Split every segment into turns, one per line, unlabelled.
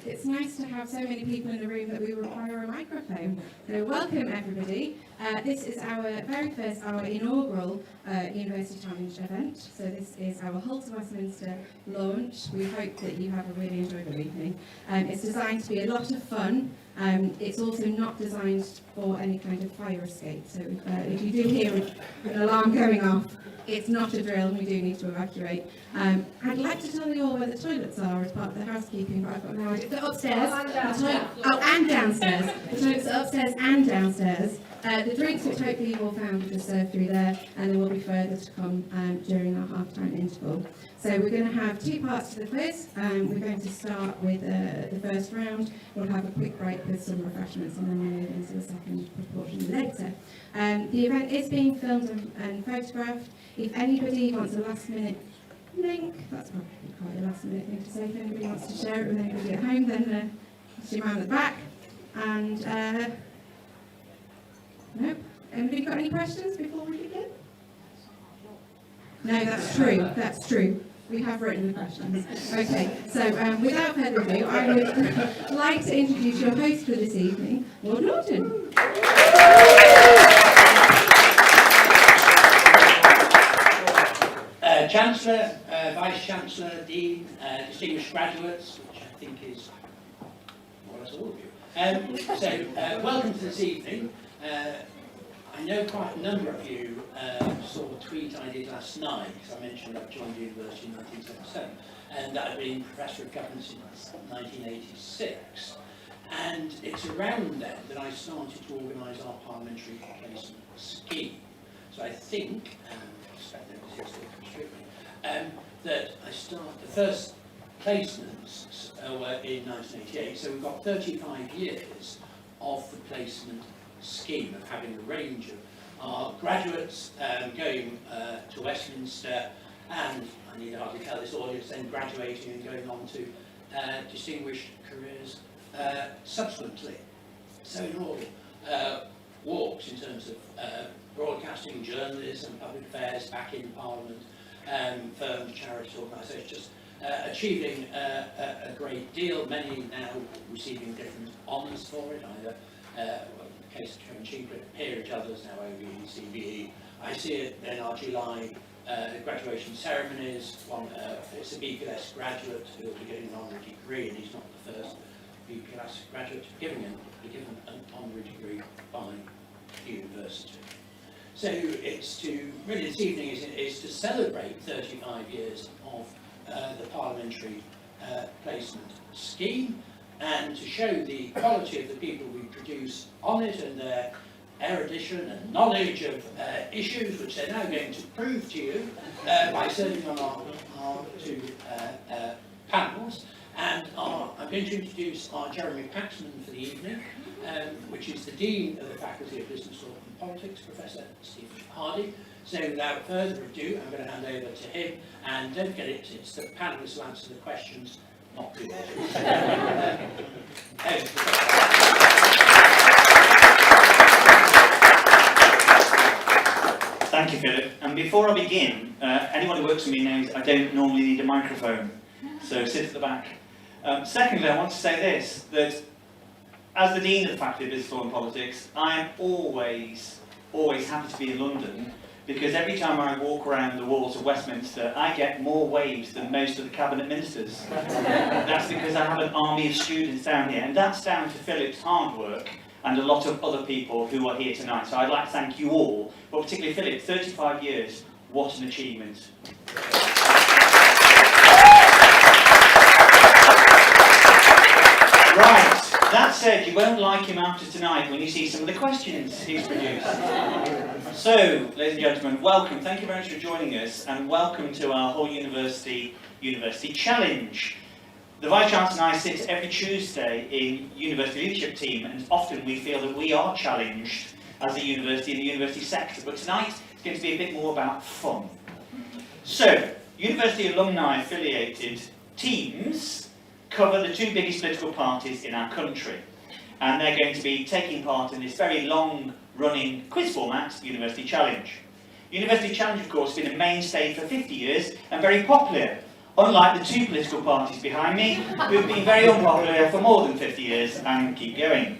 It's nice to have so many people in the room that we require a microphone. So welcome everybody. This is our very first, our inaugural University Challenge event. So this is our Hull to Westminster launch. We hope that you have a really enjoyable evening. It's designed to be a lot of fun. It's also not designed for any kind of fire escape. So if you do hear an alarm going off, it's not a drill, we do need to evacuate. I'd like to tell you all where the toilets are as part of the housekeeping, but I've got no idea. They're upstairs. And downstairs. The toilets are upstairs and downstairs. The drinks, which hopefully you all found, are just served through there, and there will be further to come during our half-time interval. So we're going to have two parts to the quiz. We're going to start with the first round. We'll have a quick break with some refreshments, and then we'll move into the second proportion later. The event is being filmed and photographed. If anybody wants a last-minute link, that's probably quite a last-minute thing to say. If anybody wants to share it with anybody at home, then see around the back. And nope. Anybody got any questions before we begin? No, that's true. That's true. We have written the questions. Okay, so without further ado, I would like to introduce your host for this evening, Lord Norton.
Chancellor, Vice-Chancellor, Dean, distinguished graduates, which I think is more or less all of you. Welcome to this evening. I know quite a number of you saw the tweet I did last night, because I mentioned I joined the university in 1977, and that I've been Professor of Governance since 1986. And it's around then that I started to organise our parliamentary placement scheme. So I think, I expect nobody else will constrict me, that I started, the first placements were in 1988, so we've got 35 years of the placement scheme of having a range of our graduates going to Westminster, and I need hardly tell this audience, then graduating and going on to distinguished careers subsequently. So in all walks in terms of broadcasting, journalism, public affairs, back in Parliament, firms, charities, organisations, just achieving a great deal, many now receiving different honours for it, either, well, in the case of Karen Cheaper, peerage, others now OBE, CBE. I see it in our July graduation ceremonies. One, it's a BPLS graduate who will be getting an honorary degree, and he's not the first BPLS graduate to be given an honorary degree by the university. So it's to, really this evening is to celebrate 35 years of the parliamentary placement scheme, and to show the quality of the people we produce on it and their erudition and knowledge of issues, which they're now going to prove to you by serving on our two panels. And I'm going to introduce our Jeremy Paxman for the evening, which is the Dean of the Faculty of Business Law and Politics, Professor Stephen Hardy. So without further ado, I'm going to hand over to him, and don't forget it's the panellists who answer the questions, not the
Thank you, Philip. And before I begin, anyone who works with me knows I don't normally need a microphone, so sit at the back. Secondly, I want to say this, that as the Dean of the Faculty of Business Law and Politics, I am always happy to be in London, because every time I walk around the walls of Westminster, I get more waves than most of the Cabinet Ministers. That's because I have an army of students down here, and that's down to Philip's hard work and a lot of other people who are here tonight. So I'd like to thank you all, but particularly Philip, 35 years, what an achievement. Right, that said, you won't like him after tonight when you see some of the questions he's produced. So, ladies and gentlemen, welcome. Thank you very much for joining us, and welcome to our whole University Challenge. The Vice-Chancellor and I sit every Tuesday in University Leadership Team, and often we feel that we are challenged as a university in the university sector, but tonight it's going to be a bit more about fun. So, university alumni affiliated teams cover the two biggest political parties in our country, and they're going to be taking part in this very long-running quiz format, University Challenge. University Challenge, of course, has been a mainstay for 50 years and very popular, unlike the two political parties behind me, who've been very unpopular for more than 50 years and keep going.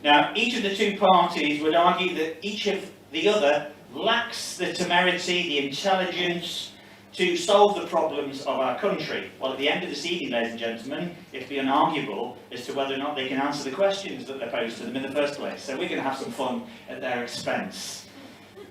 Now, each of the two parties would argue that each of the other lacks the temerity, the intelligence, to solve the problems of our country. Well, at the end of this evening, ladies and gentlemen, it'll be unarguable as to whether or not they can answer the questions that they're posed to them in the first place. So we're going to have some fun at their expense.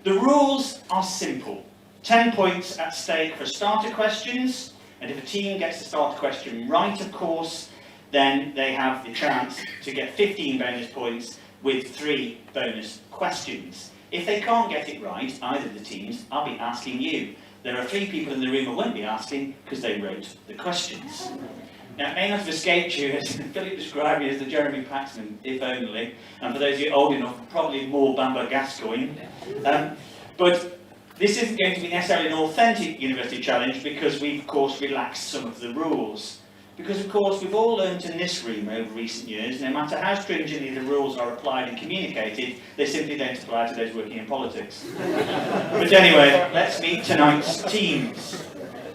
The rules are simple. 10 points at stake for starter questions, and if a team gets the starter question right, of course, then they have the chance to get 15 bonus points with 3 bonus questions. If they can't get it right, either of the teams, I'll be asking you. There are 3 people in the room I won't be asking because they wrote the questions. Now, it may not have escaped you, as Philip described me as the Jeremy Paxman, if only, and for those of you old enough, probably more Bamba Gascoigne. But this isn't going to be necessarily an authentic university challenge because we've, of course, relaxed some of the rules. Because, of course, we've all learnt in this room over recent years, no matter how stringently the rules are applied and communicated, they simply don't apply to those working in politics. But anyway, let's meet tonight's teams.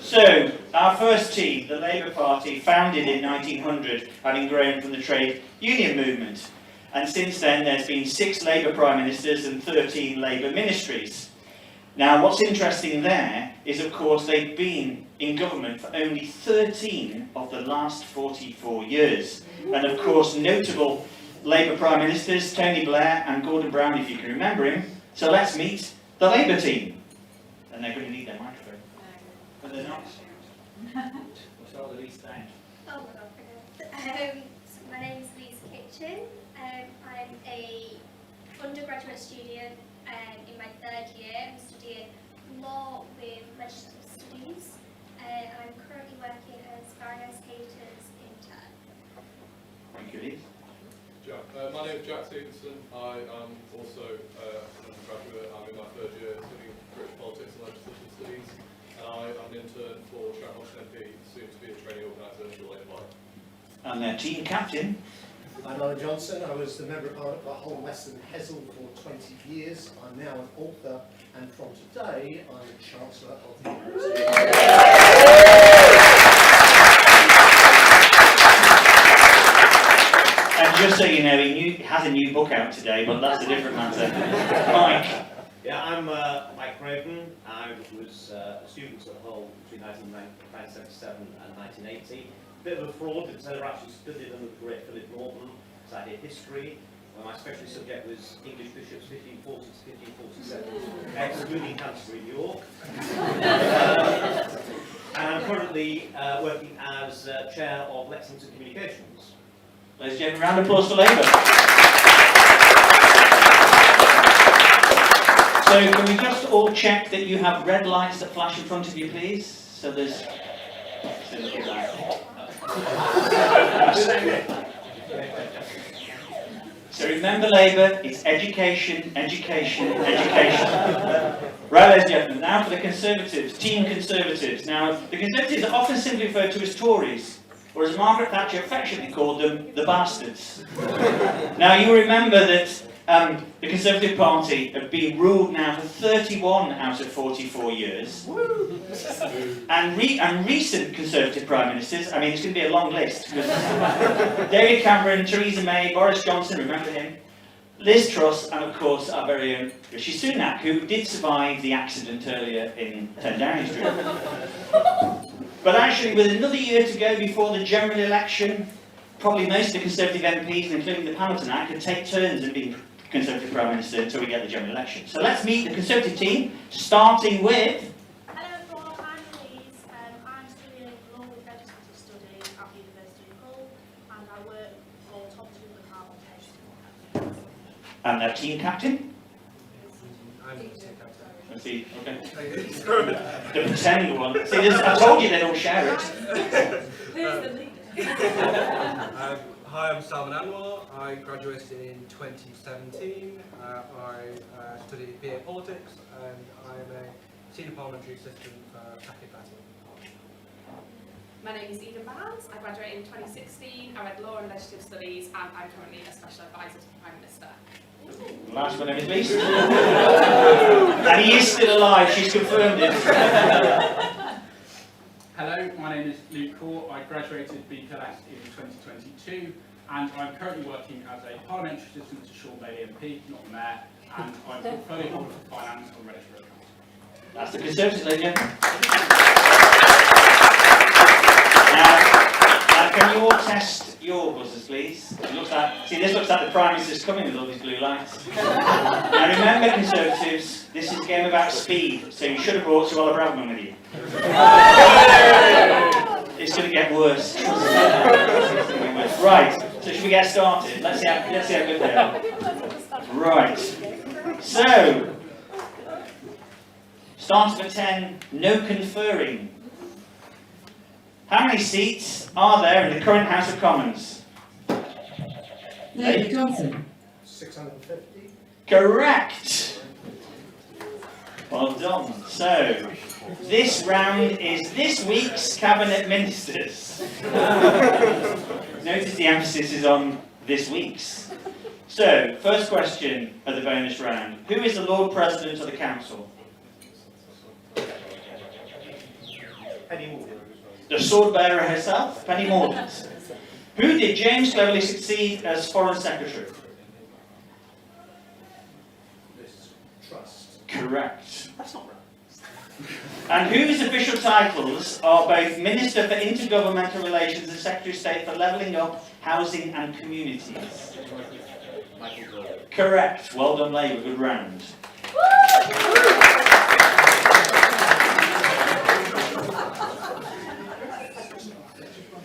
So, our first team, the Labour Party, founded in 1900, having grown from the trade union movement. And since then, there's been 6 Labour Prime Ministers and 13 Labour ministries. Now, what's interesting there is, of course, they've been in government for only 13 of the last 44 years. And, of course, notable Labour Prime Ministers, Tony Blair and Gordon Brown, if you can remember him. So let's meet the Labour team. And they're going to need their microphone. But they're not. We'll start with Lisa down.
Oh my god. So my name is Lisa Kitchen. I'm a undergraduate student in my 3rd year. I'm studying law with legislative studies. I'm currently working as finance caters intern.
Thank you, Lisa.
My name is Jack Stevenson. I am also an undergraduate. I'm in my 3rd year studying British politics and legislative studies. And I am an intern for Stratton MP, soon to be a training organiser for Labour Life.
And their team captain.
I'm Alan Johnson. I was the Member of Parliament for Hull, Weston, Hessel for 20 years. I'm now an author, and from today, I'm the Chancellor of the University.
Just so you know, he has a new book out today, but that's a different matter. Mike.
Yeah, I'm Mike Craven. I was a student at Hull between 1977 and 1980. Bit of a fraud because I never actually studied under the great Philip Norton, because I did history. My specialist subject was English bishops 1540 to 1547, excluding Canterbury, New York. And I'm currently working as chair of Lexington Communications.
Ladies and gentlemen, round of applause for Labour. So can we just all check that you have red lights that flash in front of you, please? So there's... So remember, Labour, it's education, education, education. Right, ladies and gentlemen, now for the Conservatives, Team Conservatives. Now, the Conservatives are often simply referred to as Tories, or as Margaret Thatcher affectionately called them, the bastards. Now, you remember that the Conservative Party have been ruled now for 31 out of 44 years. And recent Conservative Prime Ministers, I mean, it's going to be a long list, because David Cameron, Theresa May, Boris Johnson, remember him, Liz Truss, and of course our very own Rishi Sunak, who did survive the accident earlier in 10 Downing Street. But actually, with another year to go before the general election, probably most of the Conservative MPs, including the Hamilton Act, could take turns at being Conservative Prime Minister until we get the general election. So let's meet the Conservative team, starting with...
Hello everyone, I'm Louise. I'm studying law with legislative studies at the University of Hull, and I work for Thompson and Harvard Case.
And their team captain?
I'm the team captain.
Let's see, okay. The pretend one. See, I told you they'd all share it.
Who's the leader?
Hi, I'm Salman Anwar. I graduated in 2017. I studied BA Politics, and I'm a senior parliamentary assistant for Cathy Batty.
My name is Eden Barnes. I graduated in 2016. I read law and legislative studies, and I'm currently a special advisor to the Prime Minister.
Last one, is Lisa. And he is still alive, she's confirmed it.
Hello, my name is Luke Core. I graduated BPLS in 2022, and I'm currently working as a parliamentary assistant to Sean Bailey MP, not the mayor, and I'm portfolio holder for finance and register accounts.
That's the Conservatives, ladies and gentlemen. Now, can you all test your buzzers, please? It looks like, see, this looks like the Prime Minister's coming with all these blue lights. Now remember, Conservatives, this is a game about speed, so you should have brought Sir Oliver Abman with you. It's going to get worse. Right, so should we get started? Let's see how good they are. Right, so, starting at 10, no conferring. How many seats are there in the current House of Commons?
David Johnson.
650.
Correct. Well done. So, this round is this week's Cabinet Ministers. Notice the emphasis is on this week's. So, first question of the bonus round. Who is the Lord President of the Council?
Penny Mordaunt.
The sword bearer herself, Penny Mordaunt. Who did James Cleverly succeed as Foreign Secretary?
Trust.
Correct. That's not right. And whose official titles are both Minister for Intergovernmental Relations and Secretary of State for Levelling Up, Housing and Communities?
Michael Gove.
Correct. Well done, Labour. Good round.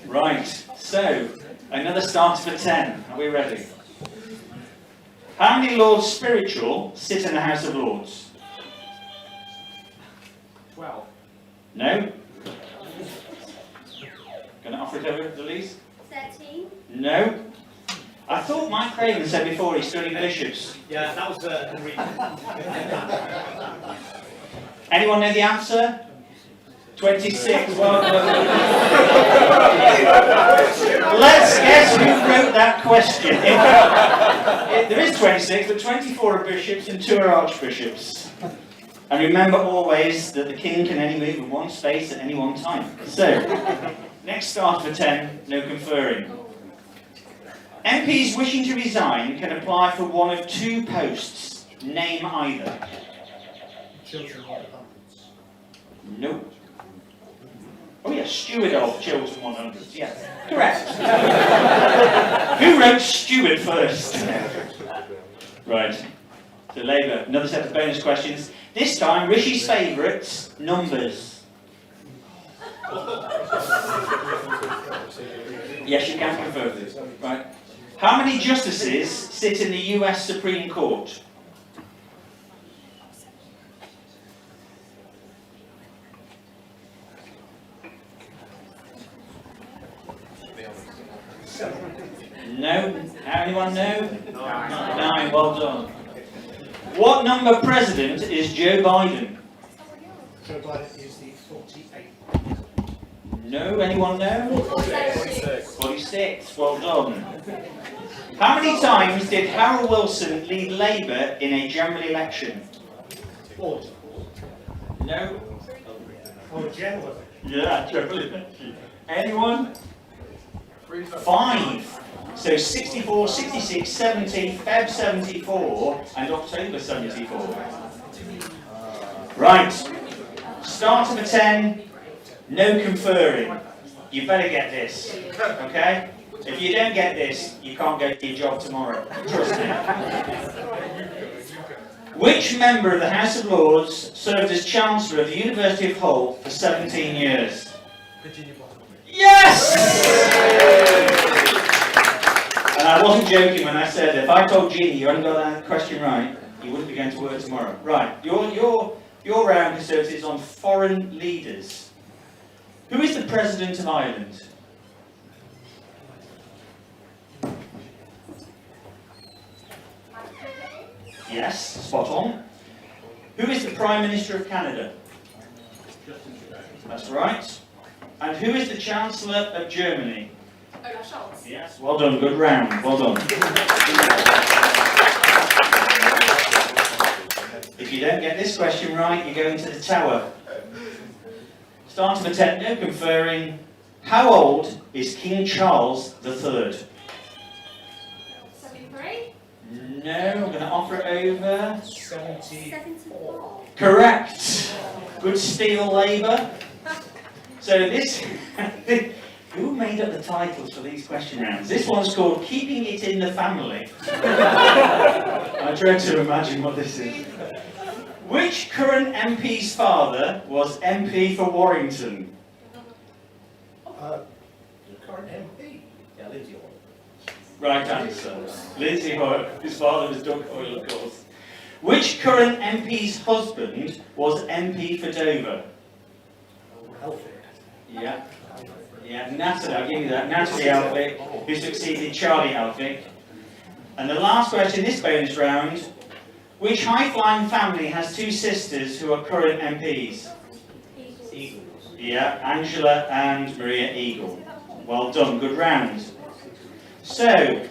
Right. So, another starter for 10. Are we ready? How many Lords Spiritual sit in the House of Lords?
12.
No? Going to offer it over to Louise?
13.
No? I thought Mike Craven said before he's studying bishops.
Yeah, that was the reason.
Anyone know the answer? 26. Well done. Let's guess who wrote that question. There is 26, but 24 are bishops and 2 are archbishops. And remember always that the king can only move in one space at any one time. So, next start for 10, no conferring. MPs wishing to resign can apply for one of two posts. Name either.
Children departments.
Nope. Oh yes, steward of Chiltern 100s, yes. Correct. Who wrote steward first? Right. So Labour, another set of bonus questions. This time, Rishi's favourites, numbers. Yes, you can confirm this. Right. How many justices sit in the US Supreme Court? No? Anyone know? 9, well done. What number president is Joe Biden?
Joe Biden is the 48th.
No? Anyone know? 46, well done. How many times did Harold Wilson lead Labour in a general election?
40.
No?
Oh, general.
Yeah, general election. Anyone? 5. So 64, 66, 70, Feb 74 and October 74. Right. Start of a 10, no conferring. You better get this, okay? If you don't get this, you can't go to your job tomorrow. Trust me. Which member of the House of Lords served as Chancellor of the University of Hull for 17 years?
Virginia Bottom.
Yes! And I wasn't joking when I said if I told Jeannie you hadn't got that question right, you wouldn't be going to work tomorrow. Right, your round is on foreign leaders. Who is the President of Ireland? Yes, spot on. Who is the Prime Minister of Canada? That's right. And who is the Chancellor of Germany?
Olaf Scholz.
Yes, well done, good round, well done. If you don't get this question right, you go into the tower. Start of a 10, no conferring. How old is King Charles III?
73.
No, I'm going to offer it over.
74.
Correct. Good steal, Labour. So this, who made up the titles for these question rounds? This one's called Keeping It in the Family. I dread to imagine what this is. Which current MP's father was MP for Warrington?
The current MP.
Yeah, Lindsay Hoyle.
Right answer. Lindsay Hoyle. His father was Doug Hoyle, of course. Which current MP's husband was MP for Dover?
Elphick.
Yeah. Yeah, Natalie, I'll give you that. Natalie Elphick, who succeeded Charlie Elphick. And the last question this bonus round. Which high-flying family has two sisters who are current MPs?
Eagles.
Yeah, Angela and Maria Eagle. Well done, good round. So,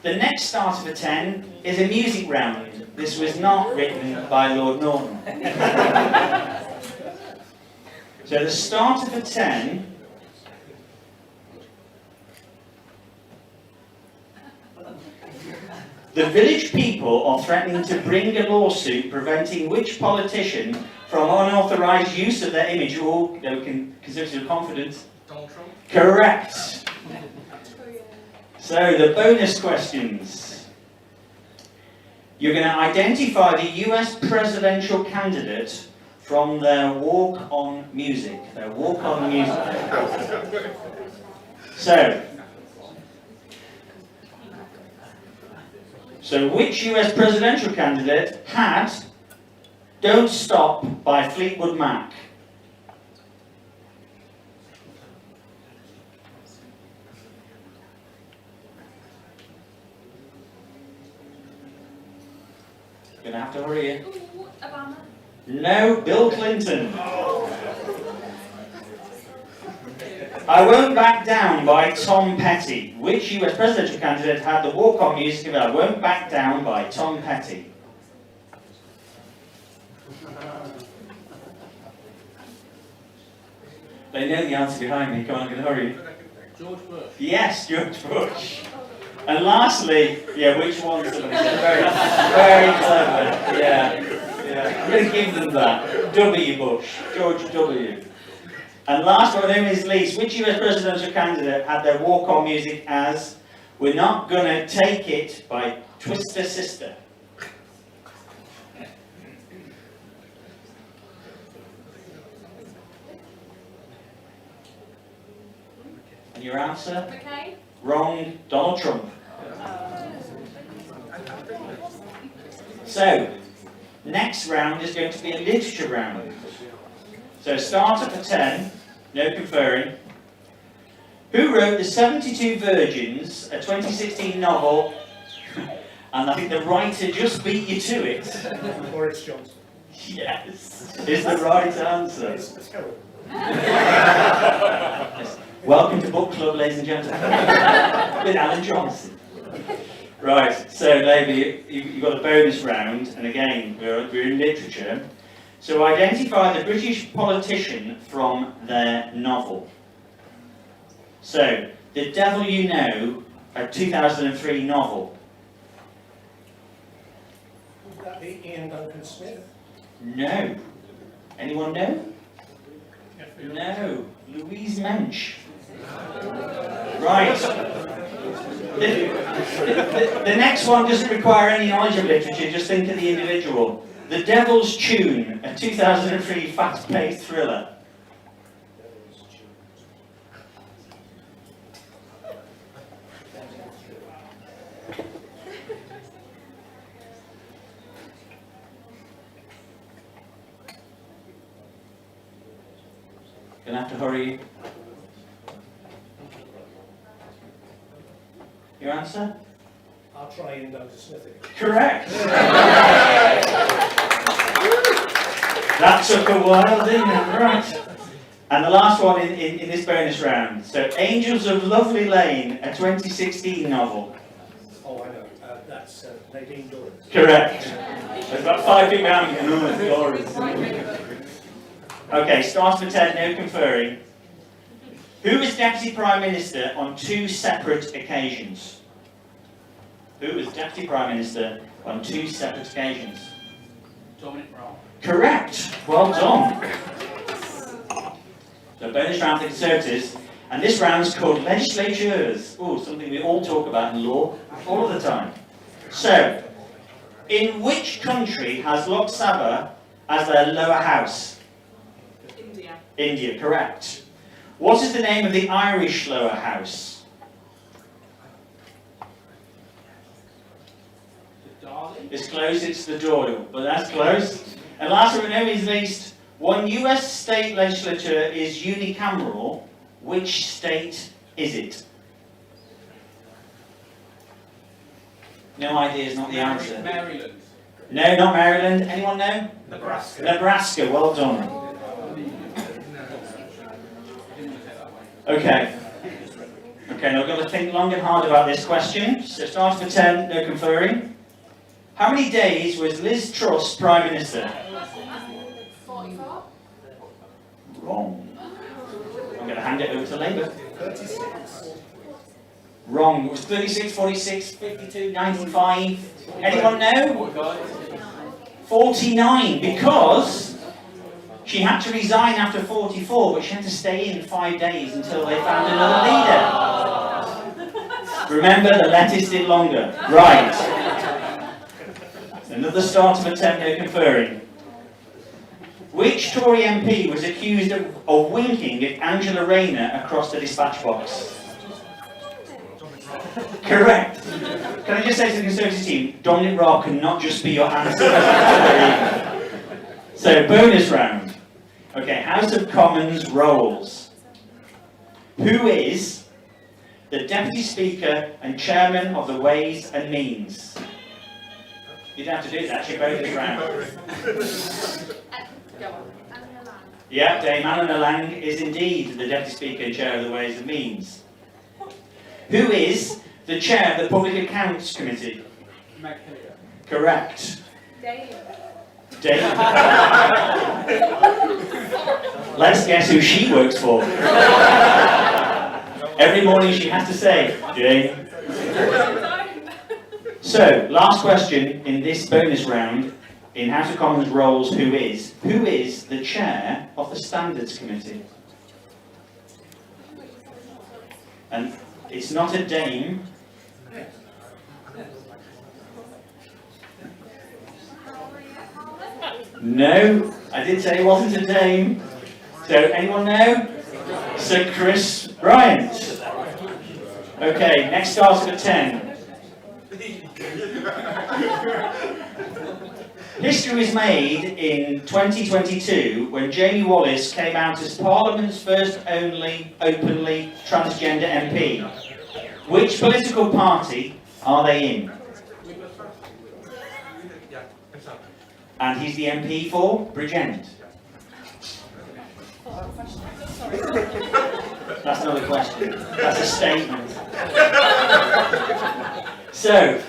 the next start of a 10 is a music round. This was not written by Lord Norton. So the start of a 10 the village people are threatening to bring a lawsuit preventing which politician from unauthorised use of their image or they can consider confident.
Donald Trump.
Correct. So the bonus questions. You're going to identify the US presidential candidate from their walk-on music. Their walk-on music. So which US presidential candidate had Don't Stop by Fleetwood Mac? You're going to have to hurry in.
Ooh, Obama.
No, Bill Clinton. I Won't Back Down by Tom Petty. Which US presidential candidate had the walk-on music of I Won't Back Down by Tom Petty? They know the answer behind me. Come on, I'm going to hurry.
George Bush.
Yes, George Bush. And lastly, yeah, which one? Somebody said. Very, very clever. Yeah. I'm going to give them that. W. Bush. George W. And last but not least, which US presidential candidate had their walk-on music as "We're Not Gonna Take It" by Twister Sister? And your answer?
Okay.
Wrong. Donald Trump. So, next round is going to be a literature round. So starter for 10, no conferring. Who wrote The 72 Virgins, a 2016 novel, and I think the writer just beat you to it.
Boris Johnson.
Yes, is the right answer.
It's terrible.
Welcome to Book Club, ladies and gentlemen, with Alan Johnson. Right, so Labour, you've got a bonus round, and again, we're in literature. So identify the British politician from their novel. So, The Devil You Know, a 2003 novel.
Would that be Ian Duncan Smith?
No. Anyone know? No. Louise Mensch. Right. The next one doesn't require any knowledge of literature, just think of the individual. The Devil's Tune, a 2003 fast-paced thriller. Gonna have to hurry. Your answer?
I'll try Ian Duncan Smith again.
Correct. That took a while, didn't it? Right. And the last one in this bonus round. So, Angels of Lovely Lane, a 2016 novel.
Oh, I know. That's Nadine Dorries.
Correct. There's about 5 people out here. No, it's glorious. Okay, start for 10, no conferring. Who was Deputy Prime Minister on 2 separate occasions? Who was Deputy Prime Minister on 2 separate occasions?
Dominic Raab.
Correct. Well done. So bonus round for Conservatives. And this round's called Legislatures. Oh, something we all talk about in law all of the time. So, in which country has Lok Sabha as their lower house?
India.
India, correct. What is the name of the Irish lower house?
The Darling.
It's close, it's the Doyle, but that's close. And last but not least, one US state legislature is unicameral. Which state is it? No idea is not the answer.
Maryland.
No, not Maryland. Anyone know?
Nebraska.
Nebraska, well done. Okay. Okay, now we've got to think long and hard about this question. So start for 10, no conferring. How many days was Liz Truss Prime Minister?
44.
Wrong. I'm going to hand it over to Labour.
36.
Wrong. It was 36, 46, 52, 95. Anyone know? 49, because she had to resign after 44, but she had to stay in 5 days until they found another leader. Remember, the lettuce did longer. Right. Another start of a 10, no conferring. Which Tory MP was accused of winking at Angela Rayner across the dispatch box? Correct. Can I just say to the Conservative team, Dominic Raab cannot just be your answer. So, bonus round. Okay, House of Commons roles. Who is the Deputy Speaker and Chairman of the Ways and Means? You don't have to do it, that's your bonus round.
Go on.
Anna Lang.
Yeah, Dame Anna Lang is indeed the Deputy Speaker and Chair of the Ways and Means. Who is the Chair of the Public Accounts Committee?
Meg Hillier.
Correct.
Dave.
Dave. Let's guess who she works for. Every morning she has to say, Jane. So, last question in this bonus round in House of Commons roles, who is the chair of the Standards Committee? And it's not a dame. No, I did say it wasn't a dame. So, anyone know? Sir Chris Bryant. Okay, next starts at 10. History was made in 2022 when Jamie Wallis came out as Parliament's first only openly transgender MP. Which political party are they in? And he's the MP for Bridgend. That's not a question, that's a statement. So,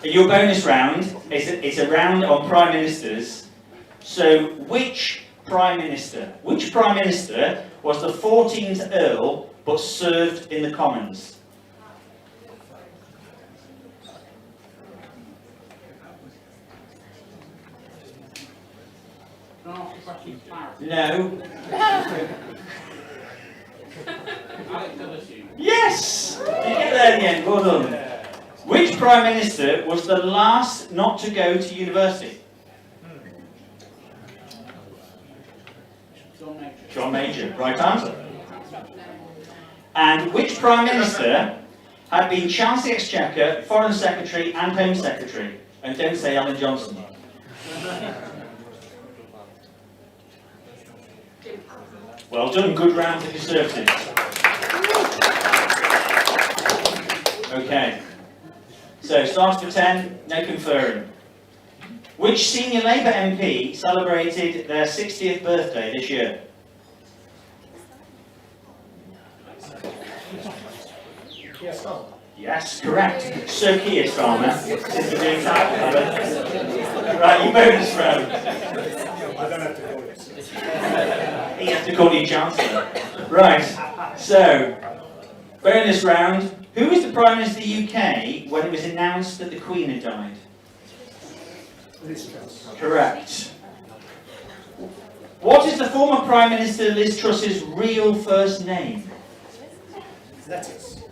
your bonus round is a round on Prime Ministers. So, which Prime Minister was the 14th Earl but served in the Commons?
Can I ask a question for clarity?
No.
Alex Dilleshew.
Yes! You get there in the end, well done. Which Prime Minister was the last not to go to university? John Major, right answer. And which Prime Minister had been Chancellor of the Exchequer, Foreign Secretary and Home Secretary? And don't say Alan Johnson. Well done, good round for the Conservatives. Okay. So, starts for 10, no conferring. Which senior Labour MP celebrated their 60th birthday this year?
Keir Starmer.
Yes, correct. Sir Keir Starmer. Since we're doing that, right, you bonus round.
I don't have to call it.
He has to call you Chancellor. Right, so, bonus round. Who was the Prime Minister of the UK when it was announced that the Queen had died?
Liz Truss.
Correct. What is the former Prime Minister Liz Truss's real first name?
Lettuce.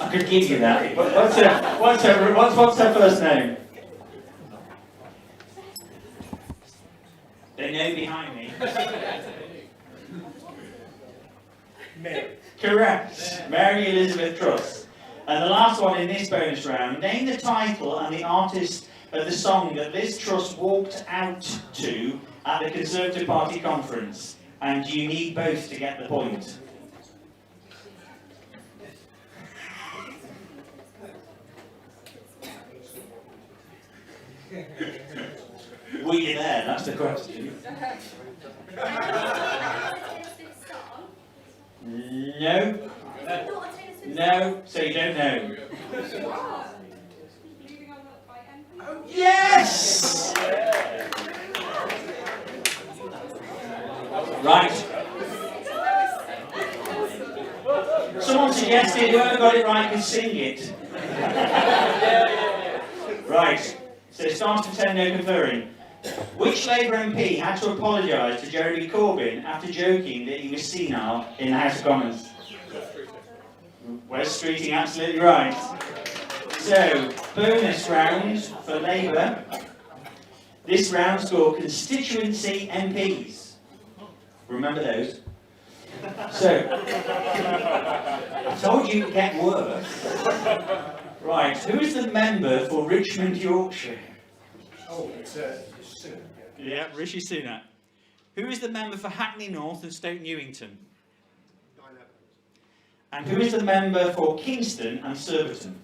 I could give you that. But what's her first name? They know behind me.
Mary.
Correct. Mary Elizabeth Truss. And the last one in this bonus round, name the title and the artist of the song that Liz Truss walked out to at the Conservative Party conference. And you need both to get the point. Were you there? That's the question. No. No, so you don't know. Yes! Right. Someone suggested whoever got it right could sing it. Right. So it starts to 10, no conferring. Which Labour MP had to apologise to Jeremy Corbyn after joking that he was senile in the House of Commons? Wes Streeting, absolutely right. So, bonus round for Labour. This round's called constituency MPs. Remember those? So, I told you to get worse. Right, who is the member for Richmond, Yorkshire?
Oh, it's Sunak.
Yeah, Rishi Sunak. Who is the member for Hackney North and Stoke Newington? And who is the member for Kingston and Surbiton?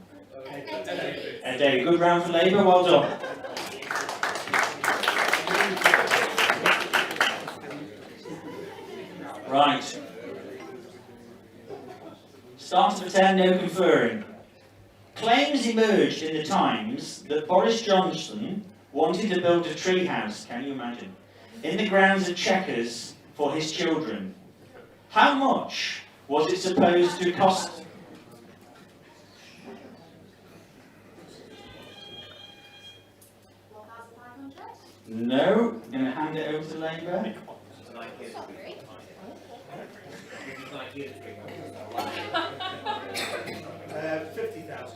Ed Davey. Good round for Labour, well done. Right. Starts for 10, no conferring. Claims emerged in the Times that Boris Johnson wanted to build a tree house, can you imagine, in the grounds of Chequers for his children. How much was it supposed to cost? No, I'm going to hand it over to Labour.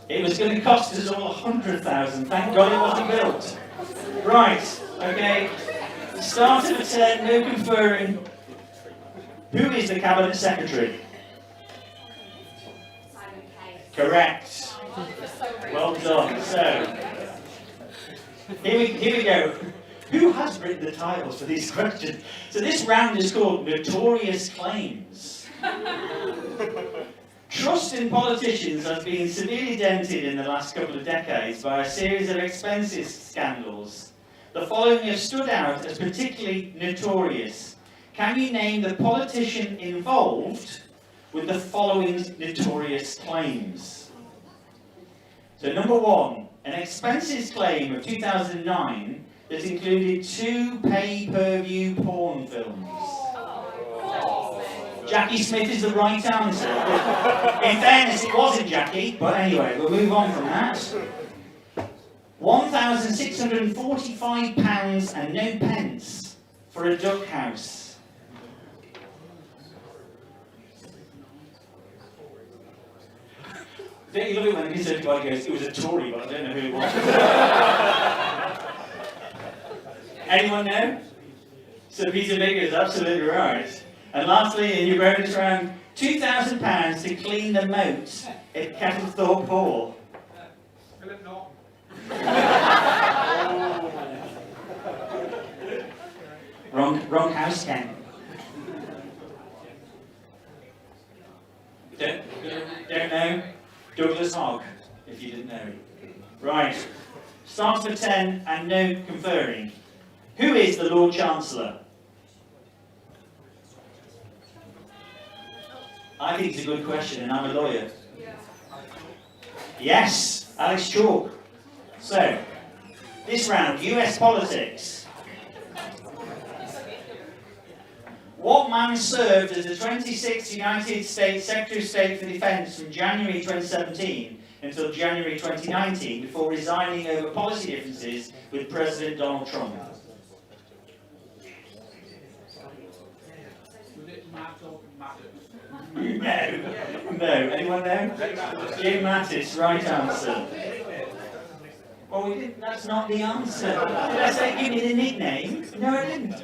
It was going to cost us all 100,000. Thank God it wasn't built. Right, okay. Starter for 10, no conferring. Who is the Cabinet Secretary?
Simon Case.
Correct. Well done. So, here we go. Who has written the titles for these questions? So this round is called Notorious Claims. Trust in politicians has been severely dented in the last couple of decades by a series of expenses scandals. The following have stood out as particularly notorious. Can you name the politician involved with the following notorious claims? So number 1, an expenses claim of 2009 that included 2 pay-per-view porn films. Jackie Smith is the right answer. In fairness, it wasn't Jackie, but anyway, we'll move on from that. £1,645 and no pence for a duck house. Don't you love it when the Conservative guy goes, it was a Tory, but I don't know who it was. Anyone know? Sir Peter Vickers, absolutely right. And lastly, in your bonus round, £2,000 to clean the moat at Kettlethorpe Hall.
Philip Norton.
Wrong house, Ken. Don't know? Douglas Hogg, if you didn't know. Right. Starts for 10 and no conferring. Who is the Lord Chancellor? I think it's a good question, and I'm a lawyer. Yes, Alex Chalk. So, this round, US politics. What man served as the 26th United States Secretary of State for Defense from January 2017 until January 2019 before resigning over policy differences with President Donald Trump? No. Anyone know? Jim Mattis, right answer. Well, we didn't, that's not the answer. Did I say give me the nickname? No, I didn't.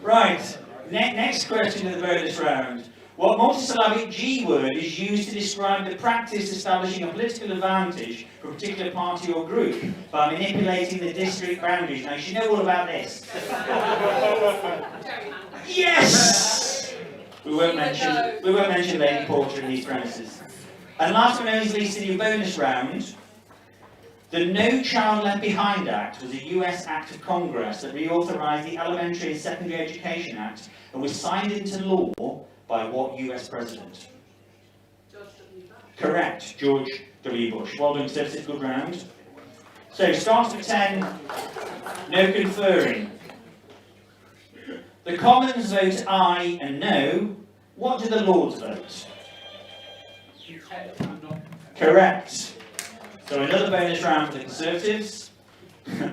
Right. Next question of the bonus round. What multisyllabic G word is used to describe the practice establishing a political advantage for a particular party or group by manipulating the district boundaries? Now, you should know all about this. Yes! We won't mention Lady Porter in these premises. And last but not least in your bonus round, the No Child Left Behind Act was a US act of Congress that reauthorized the Elementary and Secondary Education Act and was signed into law by what US president?
George W. Bush.
Correct, George W. Bush. Well done, Steph, it's a good round. So, starts with 10, no conferring. The Commons vote aye and no. What do the Lords vote? Correct. So another bonus round for the Conservatives.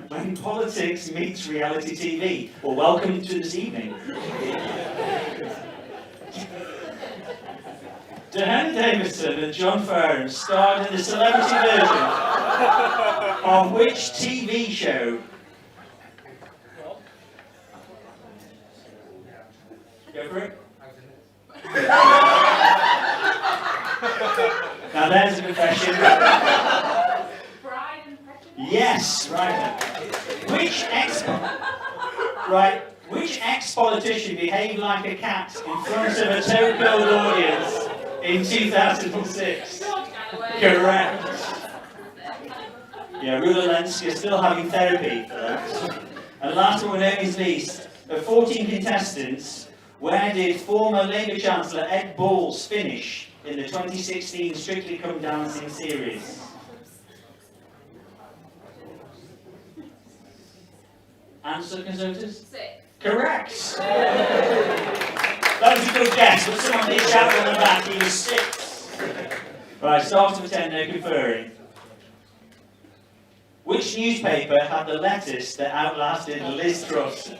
When politics meets reality TV. Well, welcome to this evening. Diana Davison and John Farron starred in the celebrity version of which TV show? Go for it. Now there's a confession.
Bride and Prejudice.
Yes, right. Which ex-politician behaved like a cat in front of a so-called audience in 2006? Correct. Yeah, Rula Lensk is still having therapy for that. And last but not least, of 14 contestants, where did former Labour Chancellor Ed Balls finish in the 2016 Strictly Come Dancing series? Answer, Conservatives?
6.
Correct! That was a good guess, but someone did shout on the back, he was 6. Right, start to pretend no conferring. Which newspaper had the lettuce that outlasted Liz Truss?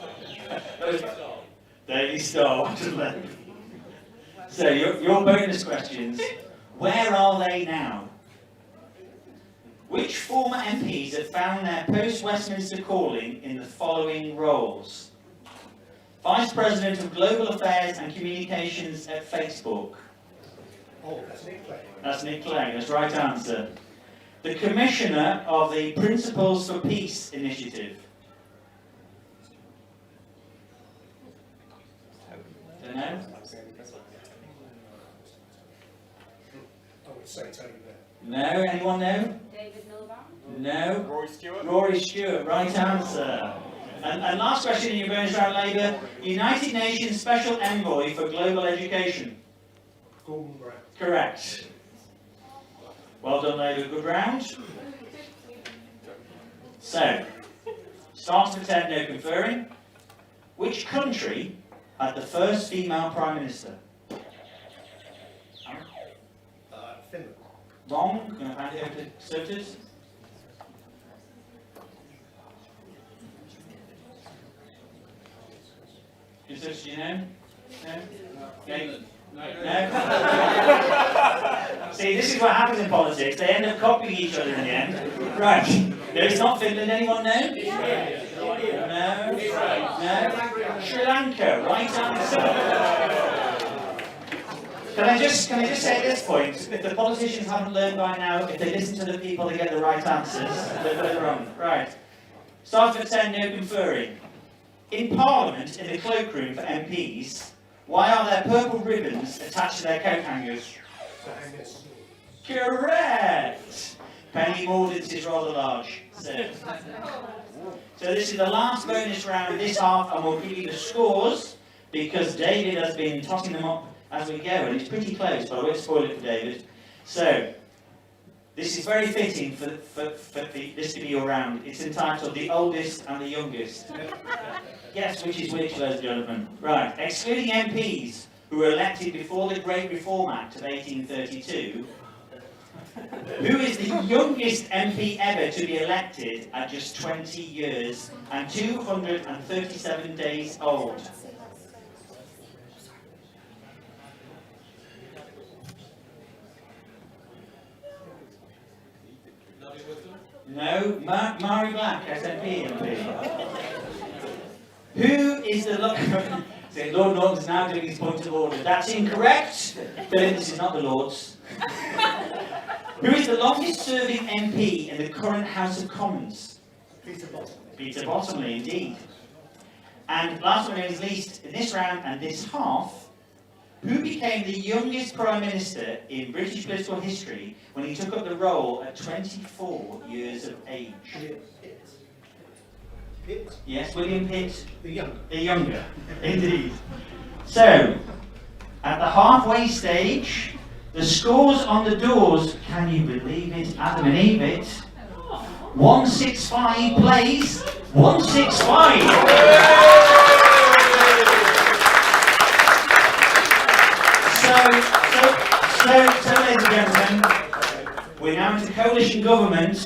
Daily Star, wasn't it? So, your bonus questions. Where are they now? Which former MPs have found their post-Westminster calling in the following roles? Vice President of Global Affairs and Communications at Facebook.
Oh, that's Nick Clegg.
That's Nick Clegg, that's the right answer. The Commissioner of the Principles for Peace Initiative. Don't know?
I would say Tony Blair.
No? Anyone know?
David Miliband.
No?
Rory Stewart.
Rory Stewart, right answer. And last question in your bonus round, Labour. United Nations Special Envoy for Global Education.
Gordon Brown.
Correct. Well done, Labour. Good round. So, start to pretend, no conferring. Which country had the first female Prime Minister?
Finland.
Wrong. I'm going to hand it over to Sotus. Sotus, do you know? No?
Finland. No.
No? See, this is what happens in politics. They end up copying each other in the end. Right. No, it's not Finland. Anyone know? No? No? Sri Lanka. Right answer. Can I just say at this point, if the politicians haven't learned by now, if they listen to the people, they get the right answers. They're wrong. Right. Start for 10, no conferring. In Parliament, in the cloakroom for MPs, why are there purple ribbons attached to their coat hangers? Correct! Penny Mordaunt's is rather large. So this is the last bonus round this half, and we'll give you the scores, because David has been tossing them up as we go, and it's pretty close, but I won't spoil it for David. So, this is very fitting for this to be your round. It's entitled The Oldest and the Youngest. Guess which is which, ladies and gentlemen. Right, excluding MPs who were elected before the Great Reform Act of 1832, who is the youngest MP ever to be elected at just 20 years and 237 days old? No, Mary Black, SNP MP. Who is the so Lord Norton's now doing his point of order. That's incorrect. Philip, this is not the Lord's. Who is the longest serving MP in the current House of Commons?
Peter Bottomley.
Peter Bottomley, indeed. And last but not least, in this round and this half, who became the youngest Prime Minister in British political history when he took up the role at 24 years of age?
Pitt.
Yes, William Pitt.
The younger.
The younger, indeed. So, at the halfway stage, the scores on the doors, can you believe it, Adam and Eve it? 165 plays, 165. So, ladies and gentlemen, we're now into coalition government.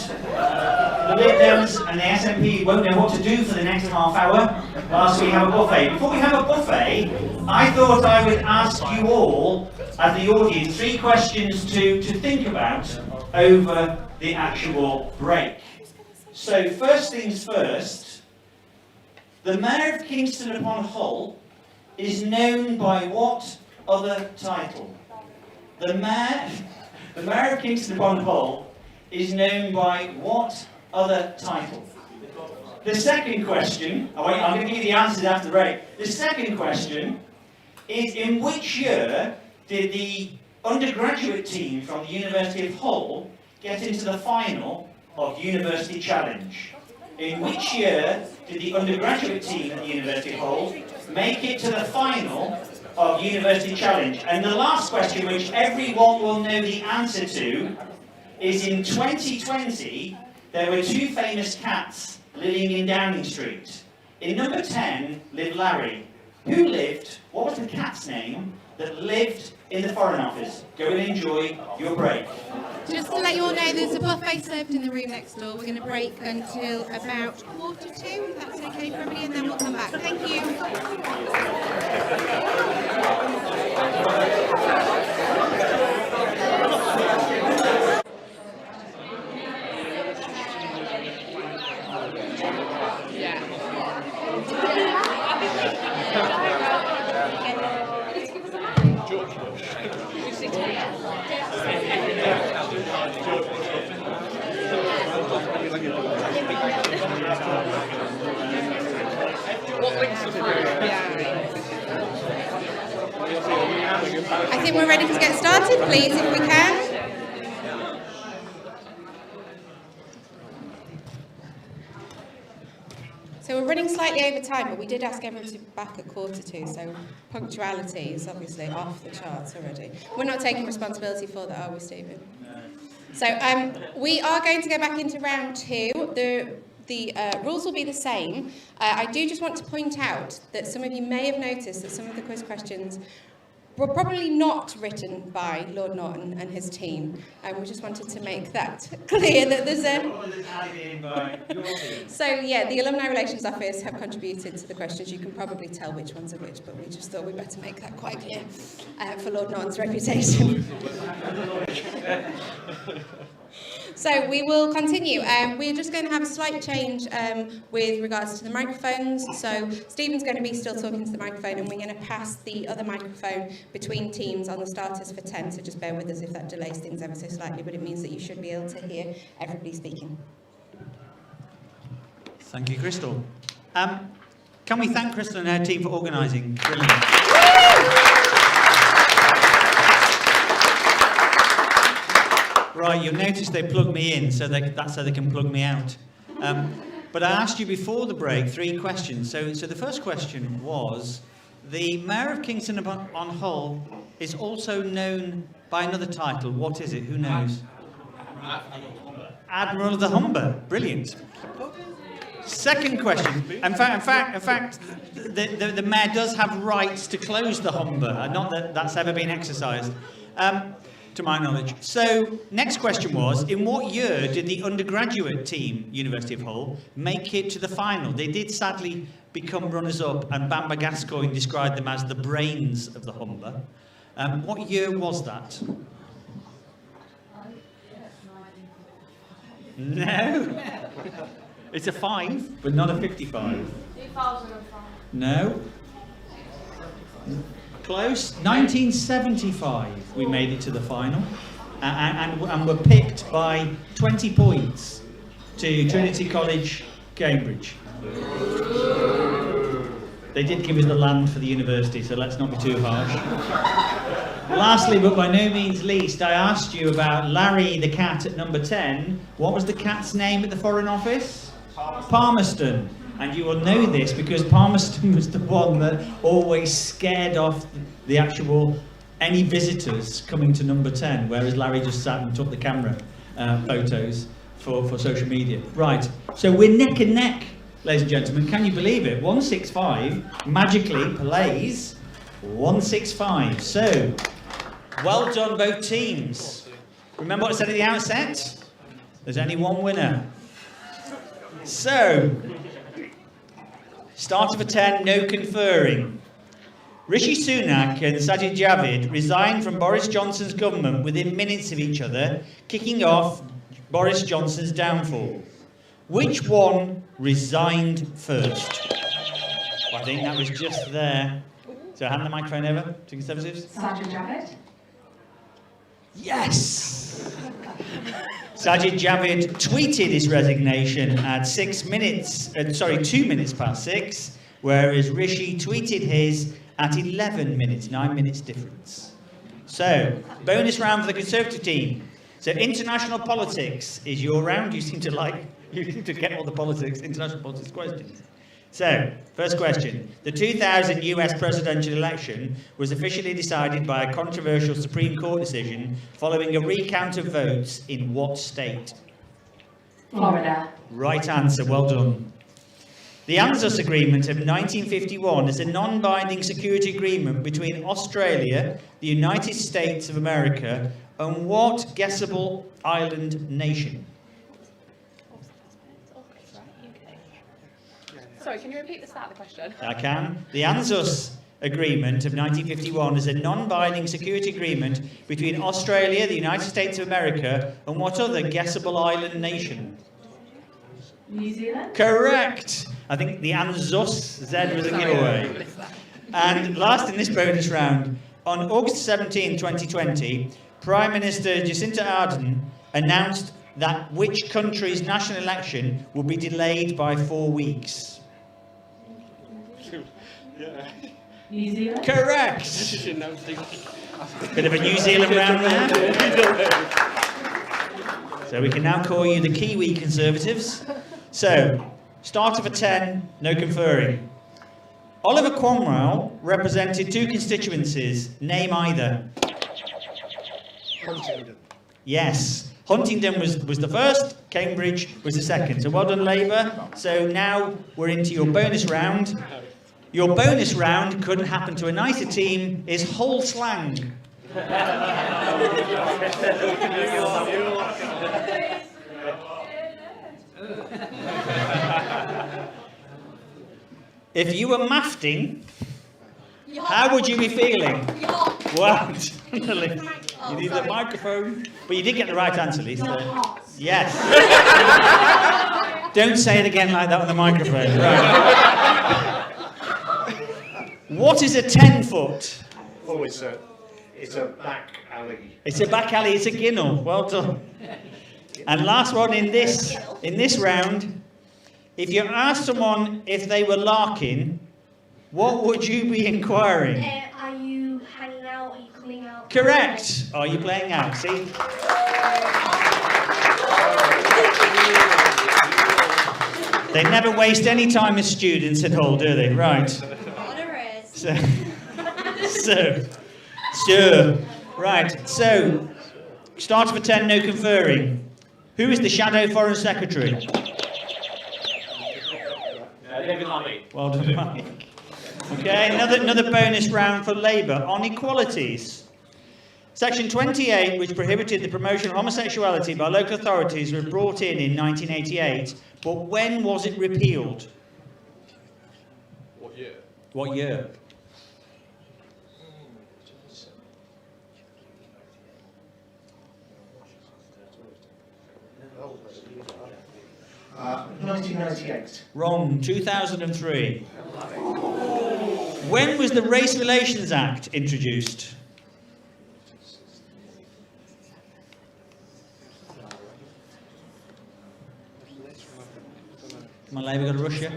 The Lib Dems and the SNP won't know what to do for the next half hour whilst we have a buffet. Before we have a buffet, I thought I would ask you all, as the audience, 3 questions to think about over the actual break. So, first things first, the Mayor of Kingston upon Hull is known by what other title? The Mayor of Kingston upon Hull is known by what other title? The second question, I'm going to give you the answers after the break. The second question is, in which year did the undergraduate team from the University of Hull get into the final of University Challenge? In which year did the undergraduate team at the University of Hull make it to the final of University Challenge? And the last question, which everyone will know the answer to, is in 2020, there were 2 famous cats living in Downing Street. In number 10 lived Larry, Who lived, what was the cat's name that lived in the Foreign Office? Go and enjoy your break.
Just to let you all know, there's a buffet served in the room next door. We're going to break until about 1:45, if that's okay for everybody, and then we'll come back. Thank you. I think we're ready to get started, please, if we can. So we're running slightly over time, but we did ask everyone to be back at 1:45, so punctuality is obviously off the charts already. We're not taking responsibility for that, are we, Stephen? No. So we are going to go back into round 2. The rules will be the same. I do just want to point out that some of you may have noticed that some of the quiz questions were probably not written by Lord Norton and his team, and we just wanted to make that clear that there's a... So yeah, the Alumni Relations Office have contributed to the questions. You can probably tell which ones are which, but we just thought we'd better make that quite clear for Lord Norton's reputation. So we will continue. We're just going to have a slight change with regards to the microphones. So Stephen's going to be still talking to the microphone, and we're going to pass the other microphone between teams on the starters for 10. So just bear with us if that delays things ever so slightly, but it means that you should be able to hear everybody speaking.
Thank you, Crystal. Can we thank Crystal and her team for organising? Brilliant. Right, you'll notice they plugged me in, so that's how they can plug me out. But I asked you before the break 3 questions. So the first question was, the Mayor of Kingston upon Hull is also known by another title. What is it? Who knows? Admiral of the Humber. Brilliant. Second question. In fact, the Mayor does have rights to close the Humber. Not that that's ever been exercised. To my knowledge. So, next question was, in what year did the undergraduate team, University of Hull, make it to the final? They did sadly become runners-up, and Bamba Gascoigne described them as the brains of the Humber. What year was that? No? It's a 5, but not a 55.
2005.
No? Close. 1975 we made it to the final, and were picked by 20 points to Trinity College, Cambridge. They did give us the land for the university, so let's not be too harsh. Lastly, but by no means least, I asked you about Larry the cat at number 10. What was the cat's name at the Foreign Office? Palmerston. And you will know this because Palmerston was the one that always scared off the actual any visitors coming to number 10, whereas Larry just sat and took the camera photos for social media. Right, so we're neck and neck, ladies and gentlemen. Can you believe it? 165 magically plays 165. So, well done both teams. Remember what I said at the outset? There's only one winner. So, starter for 10, no conferring. Rishi Sunak and Sajid Javid resigned from Boris Johnson's government within minutes of each other, kicking off Boris Johnson's downfall. Which one resigned first? Well, I think that was just there. So hand the microphone over to Conservatives.
Sajid Javid.
Yes! Sajid Javid tweeted his resignation at 2 minutes past 6, whereas Rishi tweeted his at 11 minutes, 9 minutes difference. So, bonus round for the Conservative team. So, international politics is your round. You seem to get all the politics, international politics questions. So, first question. The 2000 US presidential election was officially decided by a controversial Supreme Court decision following a recount of votes in what state?
Florida.
Right answer, well done.
The ANZUS Agreement of 1951 is a non-binding security agreement between Australia, the United States of America, and what guessable island nation?
Sorry, can you repeat the start of the question?
I can. The ANZUS Agreement of 1951 is a non-binding security agreement between Australia, the United States of America, and what other guessable island nation?
New Zealand?
Correct! I think the ANZUS Z was a giveaway. And last in this bonus round, on August 17, 2020, Prime Minister Jacinda Ardern announced that which country's national election will be delayed by 4 weeks?
New Zealand?
Correct! Bit of a New Zealand round there. So we can now call you the Kiwi Conservatives. So, start of a 10, no conferring. Oliver Cromwell represented 2 constituencies. Name either.
Huntingdon.
Yes. Huntingdon was the first, Cambridge was the second. So well done, Labour. So now we're into your bonus round. Your bonus round, couldn't happen to a nicer team, is whole slang. If you were mafting, how would you be feeling? Well, you need the microphone. But you did get the right answer, Lisa. Yes. Don't say it again like that on the microphone. Right. What is a 10-foot?
Oh, it's a back alley.
It's a back alley, it's a ginnel. Well done. And last one in this round, if you asked someone if they were larking, what would you be inquiring?
Are you hanging out? Are you coming out?
Correct. Are you playing out? See? They never waste any time as students at Hull, do they? Right. So, sure. Right, so, start of a 10, no conferring. Who is the Shadow Foreign Secretary?
David Lammy.
Well done, Mike. Okay, another bonus round for Labour on equalities. Section 28, which prohibited the promotion of homosexuality by local authorities, was brought in 1988. But when was it repealed?
What year?
What year?
Uh, 1998.
Wrong, 2003. When was the Race Relations Act introduced? Come on, Labour, got to rush you.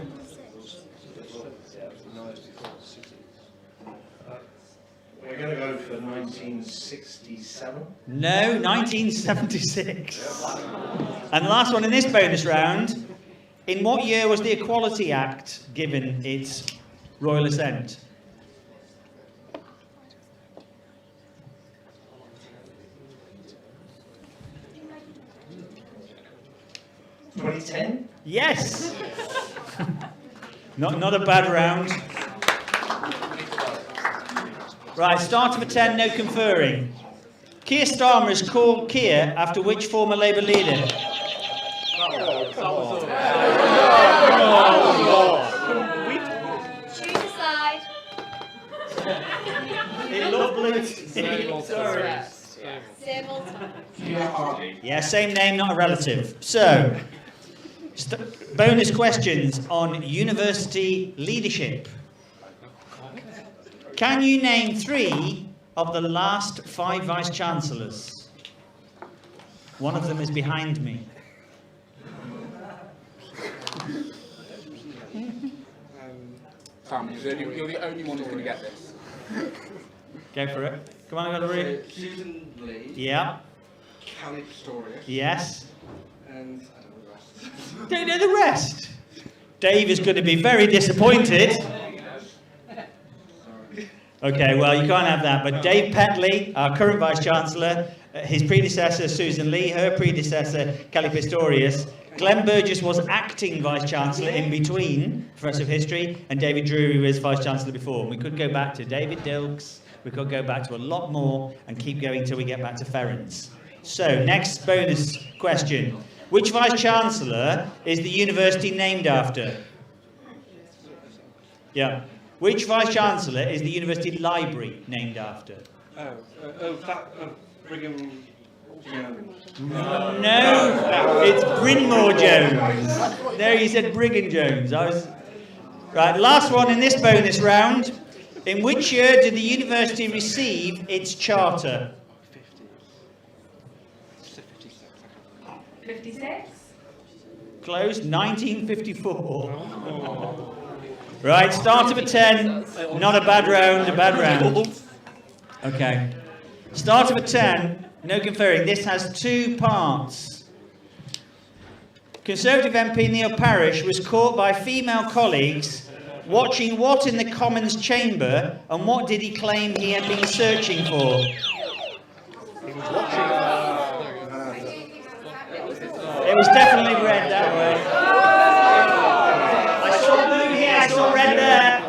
We're going to go for 1967.
No, 1976. And the last one in this bonus round, in what year was the Equality Act given its royal assent?
(2010)
Yes! Not a bad round. Right, start of a 10, no conferring. Keir Starmer is called Keir after which former Labour leader?
Choose a side.
In love blue.
Sorry.
Civil.
Yeah, same name, not a relative. So, bonus questions on university leadership. Can you name 3 of the last 5 vice-chancellors? One of them is behind me.
Sam, you're the only one who's going to get this.
Go for it. Come on, I've got to read.
Susan Lee.
Yeah.
Callie Pistorius.
Yes.
And I don't know the rest.
Don't know the rest. Dave is going to be very disappointed. Okay, well, you can't have that. But Dave Petley, our current Vice-Chancellor, his predecessor, Susan Lee, her predecessor, Callie Pistorius, Glenn Burgess was acting Vice-Chancellor in between Professor of History, and David Drury was Vice-Chancellor before. And we could go back to David Dilks, we could go back to a lot more, and keep going till we get back to Ferens. So, next bonus question. Which Vice-Chancellor is the university named after? Yeah. Which Vice-Chancellor is the university library named after?
Brigham Jones.
No, it's Brynmore Jones. No, you said Brigham Jones. Right, last one in this bonus round. In which year did the university receive its charter?
56.
Close, 1954. Right, start of a 10. Not a bad round, a bad round. Okay. Start of a 10. No conferring. This has two parts. Conservative MP Neil Parish was caught by female colleagues watching what in the Commons chamber, and what did he claim he had been searching for?
He was watching.
It was definitely red that way. I saw blue here, I saw red there.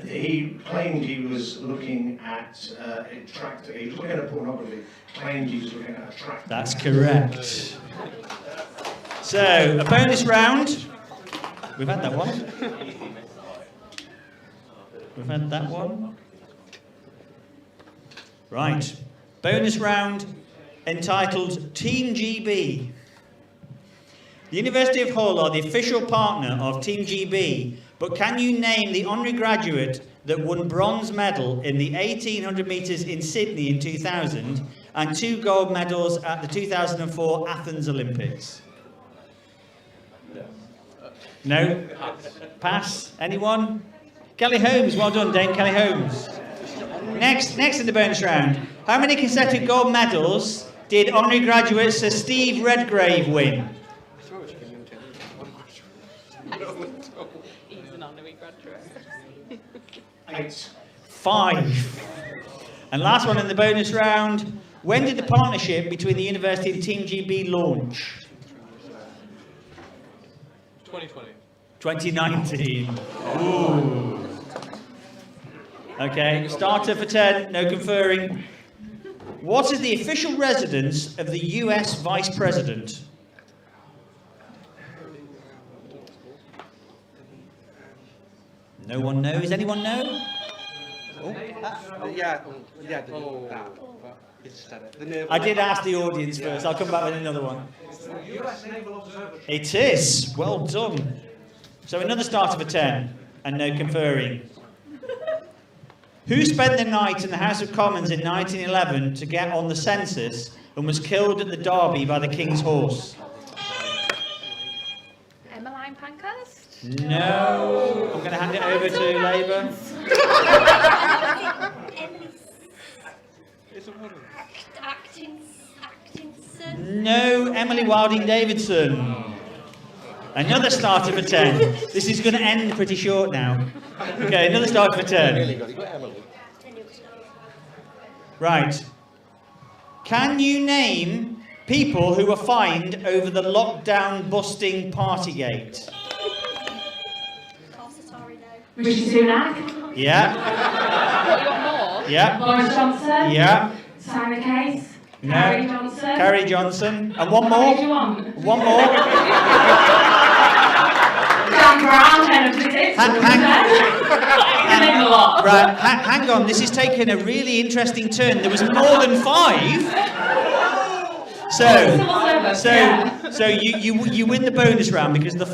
He claimed he was looking at he was looking at pornography. Claimed he was looking at attractive.
That's correct. So, a bonus round. We've had that one. We've had that one. Right. Bonus round entitled Team GB. The University of Hull are the official partner of Team GB, but can you name the honorary graduate that won bronze medal in the 1800 metres in Sydney in 2000 and 2 gold medals at the 2004 Athens Olympics? No? Pass? Anyone? Kelly Holmes, well done, Dame Kelly Holmes. Next in the bonus round. How many consecutive gold medals did honorary graduate Sir Steve Redgrave win?
He's an honorary graduate.
8.
5. And last one in the bonus round. When did the partnership between the university and Team GB launch?
2020.
2019. Ooh. Okay, starter for 10, no conferring. What is the official residence of the US Vice President? No one knows. Anyone know? I did ask the audience first. I'll come back with another one. It is. Well done. So another starter for 10 and no conferring. Who spent the night in the House of Commons in 1911 to get on the census and was killed at the Derby by the King's horse?
Emmeline Pankhurst?
No. I'm going to hand it over to Labour. No, Emily Wilding Davidson. Another starter for 10. This is going to end pretty short now. Okay, another starter for 10. Right. Can you name people who were fined over the lockdown busting Partygate?
Rishi Sunak.
Yeah. Yeah.
Boris Johnson.
Yeah.
Simon Case.
No.
Carrie Johnson.
Carrie Johnson. And one more.
Who do you want?
One more.
Dan Brown, head of physics. Name a lot.
Right, hang on. This is taking a really interesting turn. There was more than 5. So you win the bonus round because the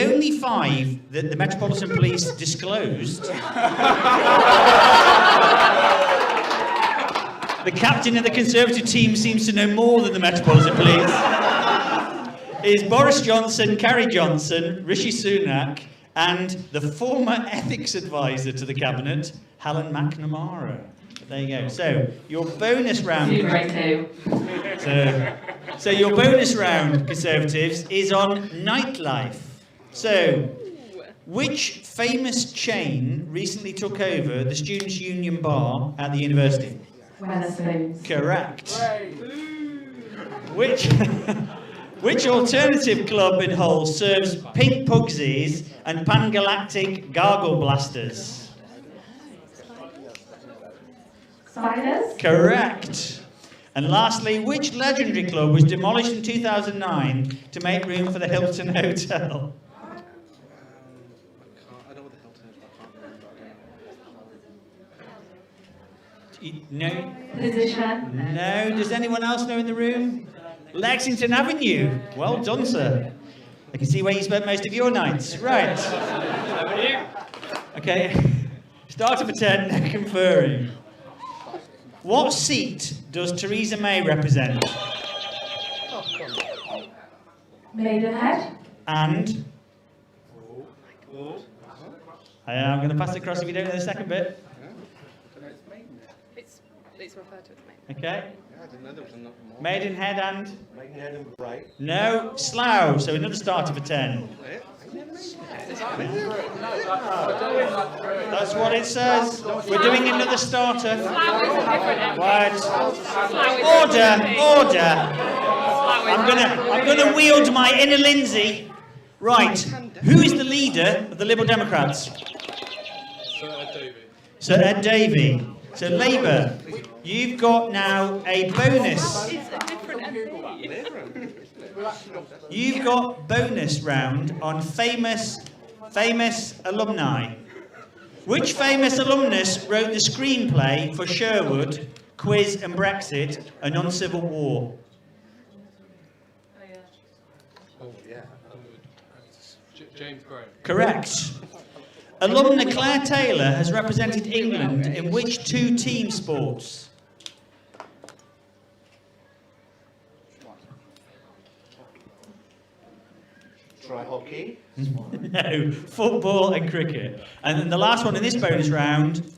only 5 that the Metropolitan Police disclosed. The captain of the Conservative team seems to know more than the Metropolitan Police. Is Boris Johnson, Carrie Johnson, Rishi Sunak, and the former ethics advisor to the cabinet, Helen McNamara. There you go. So your bonus round. So your bonus round, Conservatives, is on nightlife. So, which famous chain recently took over the Students' Union bar at the university?
Wetherspoons.
Correct. Which which alternative club in Hull serves Pink Pugsies and Pangalactic Gargle Blasters?
Spiders.
Correct. And lastly, which legendary club was demolished in 2009 to make room for the Hilton Hotel?
I know what the Hilton is, but I can't remember.
No?
Position.
No? Does anyone else know in the room? Lexington Avenue. Well done, sir. I can see where you spent most of your nights. Right. Okay. Start of a 10, no conferring. What seat does Theresa May represent?
Maidenhead.
And? I'm going to pass it across if you don't know the second bit.
It's referred to as Maidenhead.
Okay.
I didn't know there was another more.
Maidenhead and?
Maidenhead and Bright.
No, Slough. So another start of a 10. That's what it says. We're doing another starter. Right. Order. I'm gonna wield my inner Lindsay. Right. Who is the leader of the Liberal Democrats?
Sir Ed Davey.
Sir Ed Davey. So Labour, you've got now a bonus.
It's a different MP.
You've got bonus round on famous alumni. Which famous alumnus wrote the screenplay for Sherwood, Quiz and Brexit, a non-civil war?
Oh, yeah. James Graham.
Correct. Alumna Claire Taylor has represented England in which two team sports?
Try hockey.
No, football and cricket. And then the last one in this bonus round,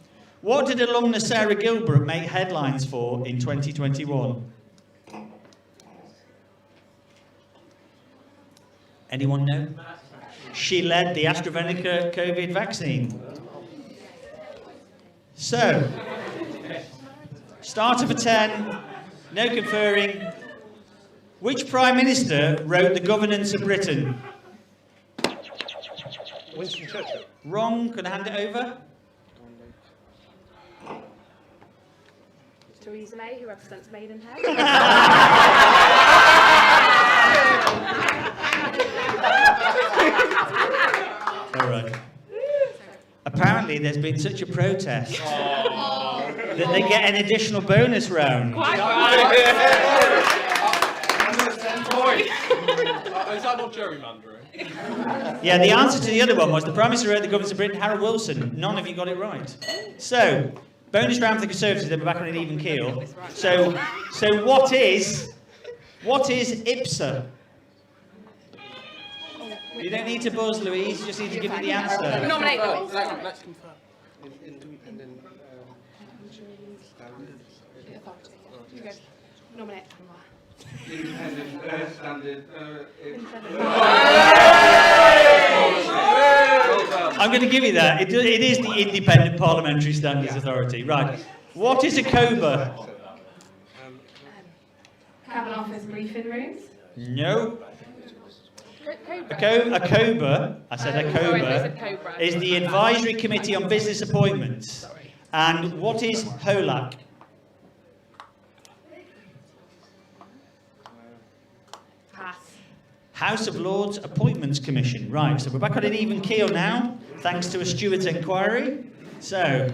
what did alumna Sarah Gilbert make headlines for in 2021? Anyone know? She led the AstraZeneca COVID vaccine. So, start of a 10, no conferring. Which Prime Minister wrote The Governance of Britain?
Winston Churchill.
Wrong. Can I hand it over?
Theresa May, who represents Maidenhead.
All right. Apparently, there's been such a protest that they get an additional bonus round.
Is that not gerrymandering?
Yeah, the answer to the other one was the Prime Minister wrote The Governance of Britain, Harold Wilson. None of you got it right. So, bonus round for the Conservatives, they're back on an even keel. So what is IPSA? You don't need to buzz, Louise, you just need to give me the answer.
Nominate Louise.
Let's confirm.
Nominate.
Independent standard.
I'm going to give you that. It is the Independent Parliamentary Standards Authority. Right. What is a COBA?
Cabinet Office briefing rooms.
No. A COBA, I said a COBA, is the Advisory Committee on Business Appointments. And what is HOLAC?
Pass.
House of Lords Appointments Commission. Right, so we're back on an even keel now, thanks to a Stewart's inquiry. So,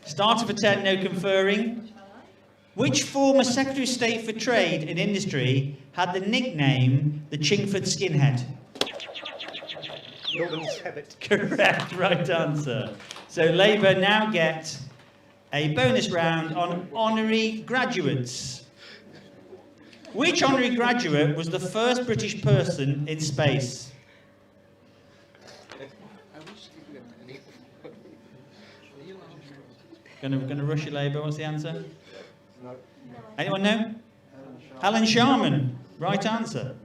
start of a 10, no conferring. Which former Secretary of State for Trade and Industry had the nickname the Chingford Skinhead?
Norman Tebbit.
Correct, right answer. So Labour now get a bonus round on honorary graduates. Which honorary graduate was the first British person in space? Gonna rush you, Labour. What's the answer?
No.
Anyone know? Alan Sharman. Right answer.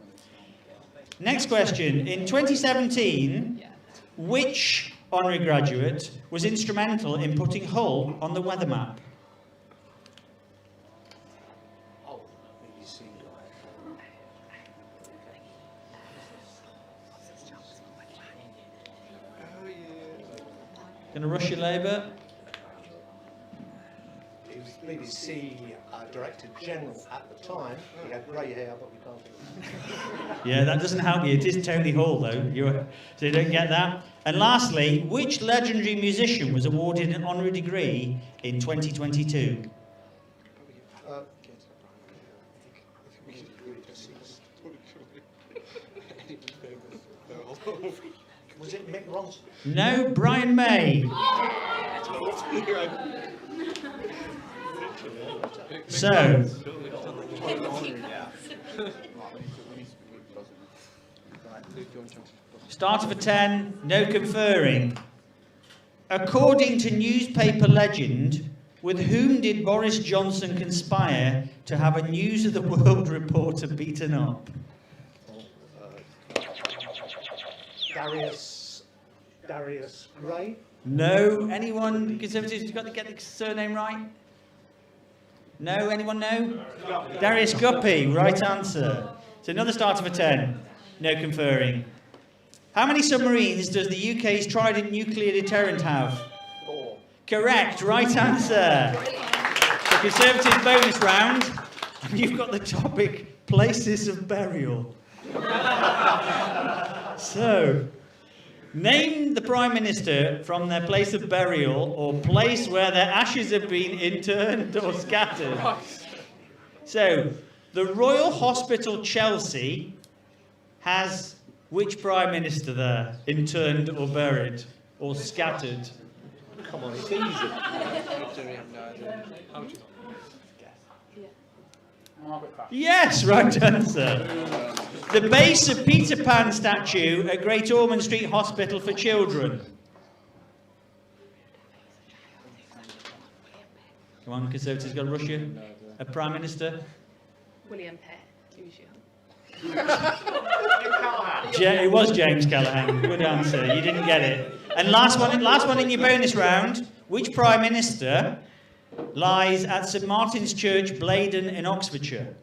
Next question. In 2017, which honorary graduate was instrumental in putting Hull on the weather map? Going to rush you, Labour?
He was BBC Director General at the time. He had grey hair, but we can't do
Yeah, that doesn't help you. It is Tony Hall, though. So you don't get that. And lastly, which legendary musician was awarded an honorary degree in 2022?
Was it Mick Ronson?
No, Brian May. So, starter for 10, no conferring. According to newspaper legend, with whom did Boris Johnson conspire to have a News of the World reporter beaten up?
Darius Gray?
No. Anyone? Conservatives got to get the surname right? No? Anyone know? Darius Guppy, right answer. So another starter for 10. No conferring. How many submarines does the UK's Trident nuclear deterrent have?
4.
Correct, right answer. The Conservative bonus round. And you've got the topic, places of burial. So, name the Prime Minister from their place of burial or place where their ashes have been interned or scattered. So, the Royal Hospital Chelsea has which Prime Minister there? Interned or buried or scattered?
Come on, it's easy.
Yes, right answer. The base of Peter Pan statue at Great Ormond Street Hospital for Children. Come on, Conservatives got to rush you. A Prime Minister?
William Pitt, usually.
It was James Callaghan. Good answer. You didn't get it. And last one in your bonus round. Which Prime Minister lies at St Martin's Church, Blaydon in Oxfordshire?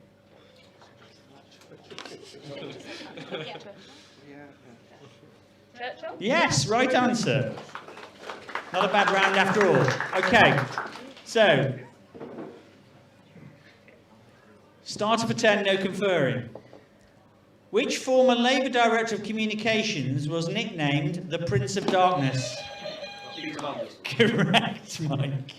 Churchill?
Yes, right answer. Not a bad round after all. Okay, so starter for 10, no conferring. Which former Labour Director of Communications was nicknamed the Prince of Darkness? Correct, Mike.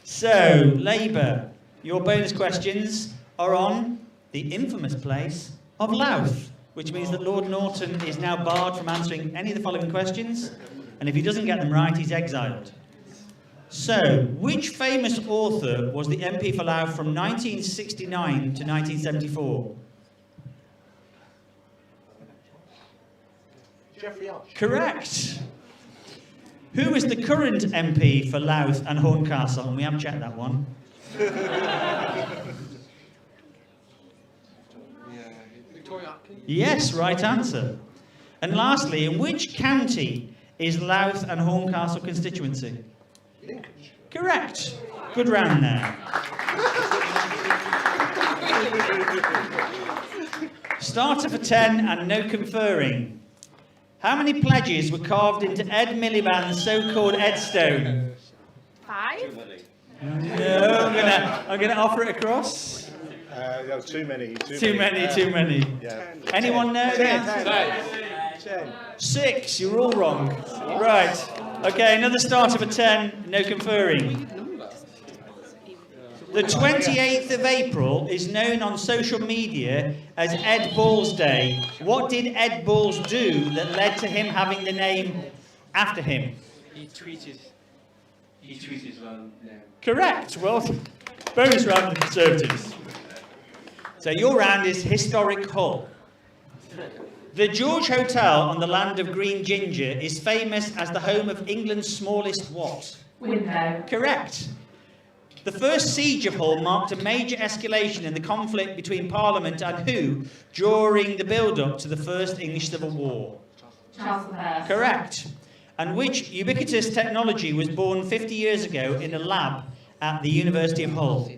So, Labour, your bonus questions are on the infamous place of Louth, which means that Lord Norton is now barred from answering any of the following questions, and if he doesn't get them right, he's exiled. So, which famous author was the MP for Louth from 1969 to 1974?
Geoffrey Archer.
Correct. Who is the current MP for Louth and Horncastle? And we have checked that one.
Victoria Atkins?
Yes, right answer. And lastly, in which county is Louth and Horncastle constituency?
Lincolnshire.
Correct. Good round there. Starter for 10 and no conferring. How many pledges were carved into Ed Miliband's so-called Edstone?
5?
No, I'm gonna offer it across.
No, too many.
Too many.
Yeah.
Anyone know the answer?
10.
6. You're all wrong. Right. Okay, another starter for 10. No conferring. The 28th of April is known on social media as Ed Balls Day. What did Ed Balls do that led to him having the name after him?
He tweeted now.
Correct. Well, bonus round for the Conservatives. So your round is historic Hull. The George Hotel on the land of Green Ginger is famous as the home of England's smallest what?
Window.
Correct. The first siege of Hull marked a major escalation in the conflict between Parliament and who during the build-up to the First English Civil War?
Charles I.
Correct. And which ubiquitous technology was born 50 years ago in a lab at the University of Hull?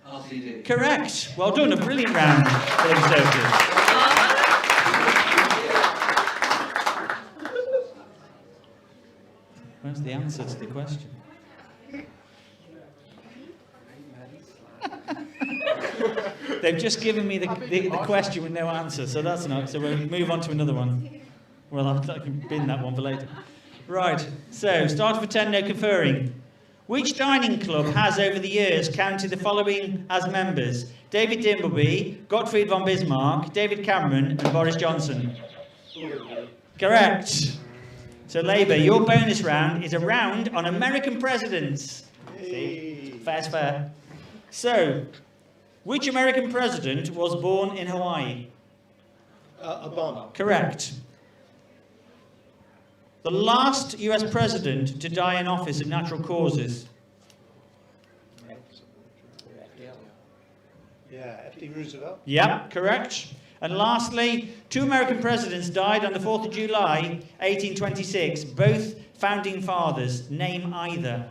LCD.
Correct. Well done. A brilliant round for the Conservatives. the answer to the question. They've just given me the question with no answer, so that's not. So we'll move on to another one. Well, I can bin that one for later. Right, so start for 10, no conferring. Which dining club has over the years counted the following as members? David Dimbleby, Gottfried von Bismarck, David Cameron and Boris Johnson. Correct. So Labour, your bonus round is a round on American presidents. See? Fair's fair. So, which American president was born in Hawaii?
Obama.
Correct. The last US president to die in office of natural causes.
Yeah, F.D. Roosevelt.
Yep, correct. And lastly, 2 American presidents died on the 4th of July, 1826, both founding fathers. Name either.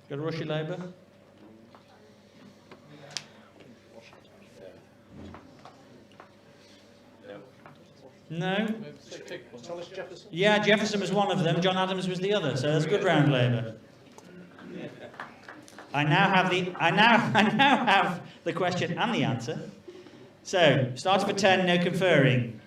Got to rush your Labour? No?
Thomas Jefferson.
Yeah, Jefferson was one of them. John Adams was the other. So that's a good round, Labour. I now have the question and the answer. So, starting for 10, no conferring.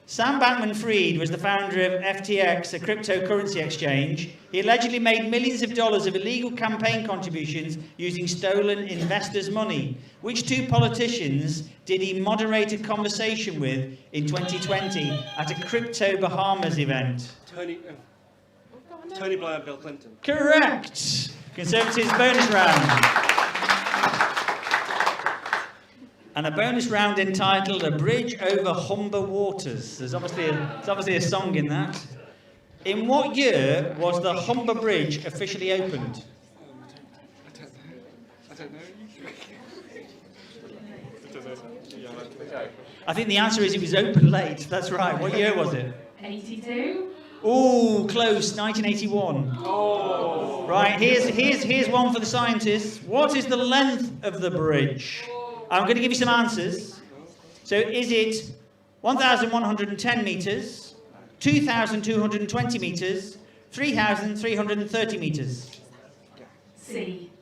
Sam Bankman-Fried was the founder of FTX, a cryptocurrency exchange. He allegedly made millions of dollars of illegal campaign contributions using stolen investors' money. Which 2 politicians did he moderate a conversation with in 2020 at a Crypto Bahamas event?
Tony Blair and Bill Clinton.
Correct! Conservatives bonus round. And a bonus round entitled A Bridge Over Humber Waters. There's obviously a song in that. In what year was the Humber Bridge officially opened?
I don't know.
I think the answer is it was opened late. That's right. What year was it?
82.
Ooh, close. 1981.
Oh.
Right. Here's one for the scientists. What is the length of the bridge? I'm going to give you some answers. So is it 1,110 metres, 2,220 metres, 3,330 metres?
C.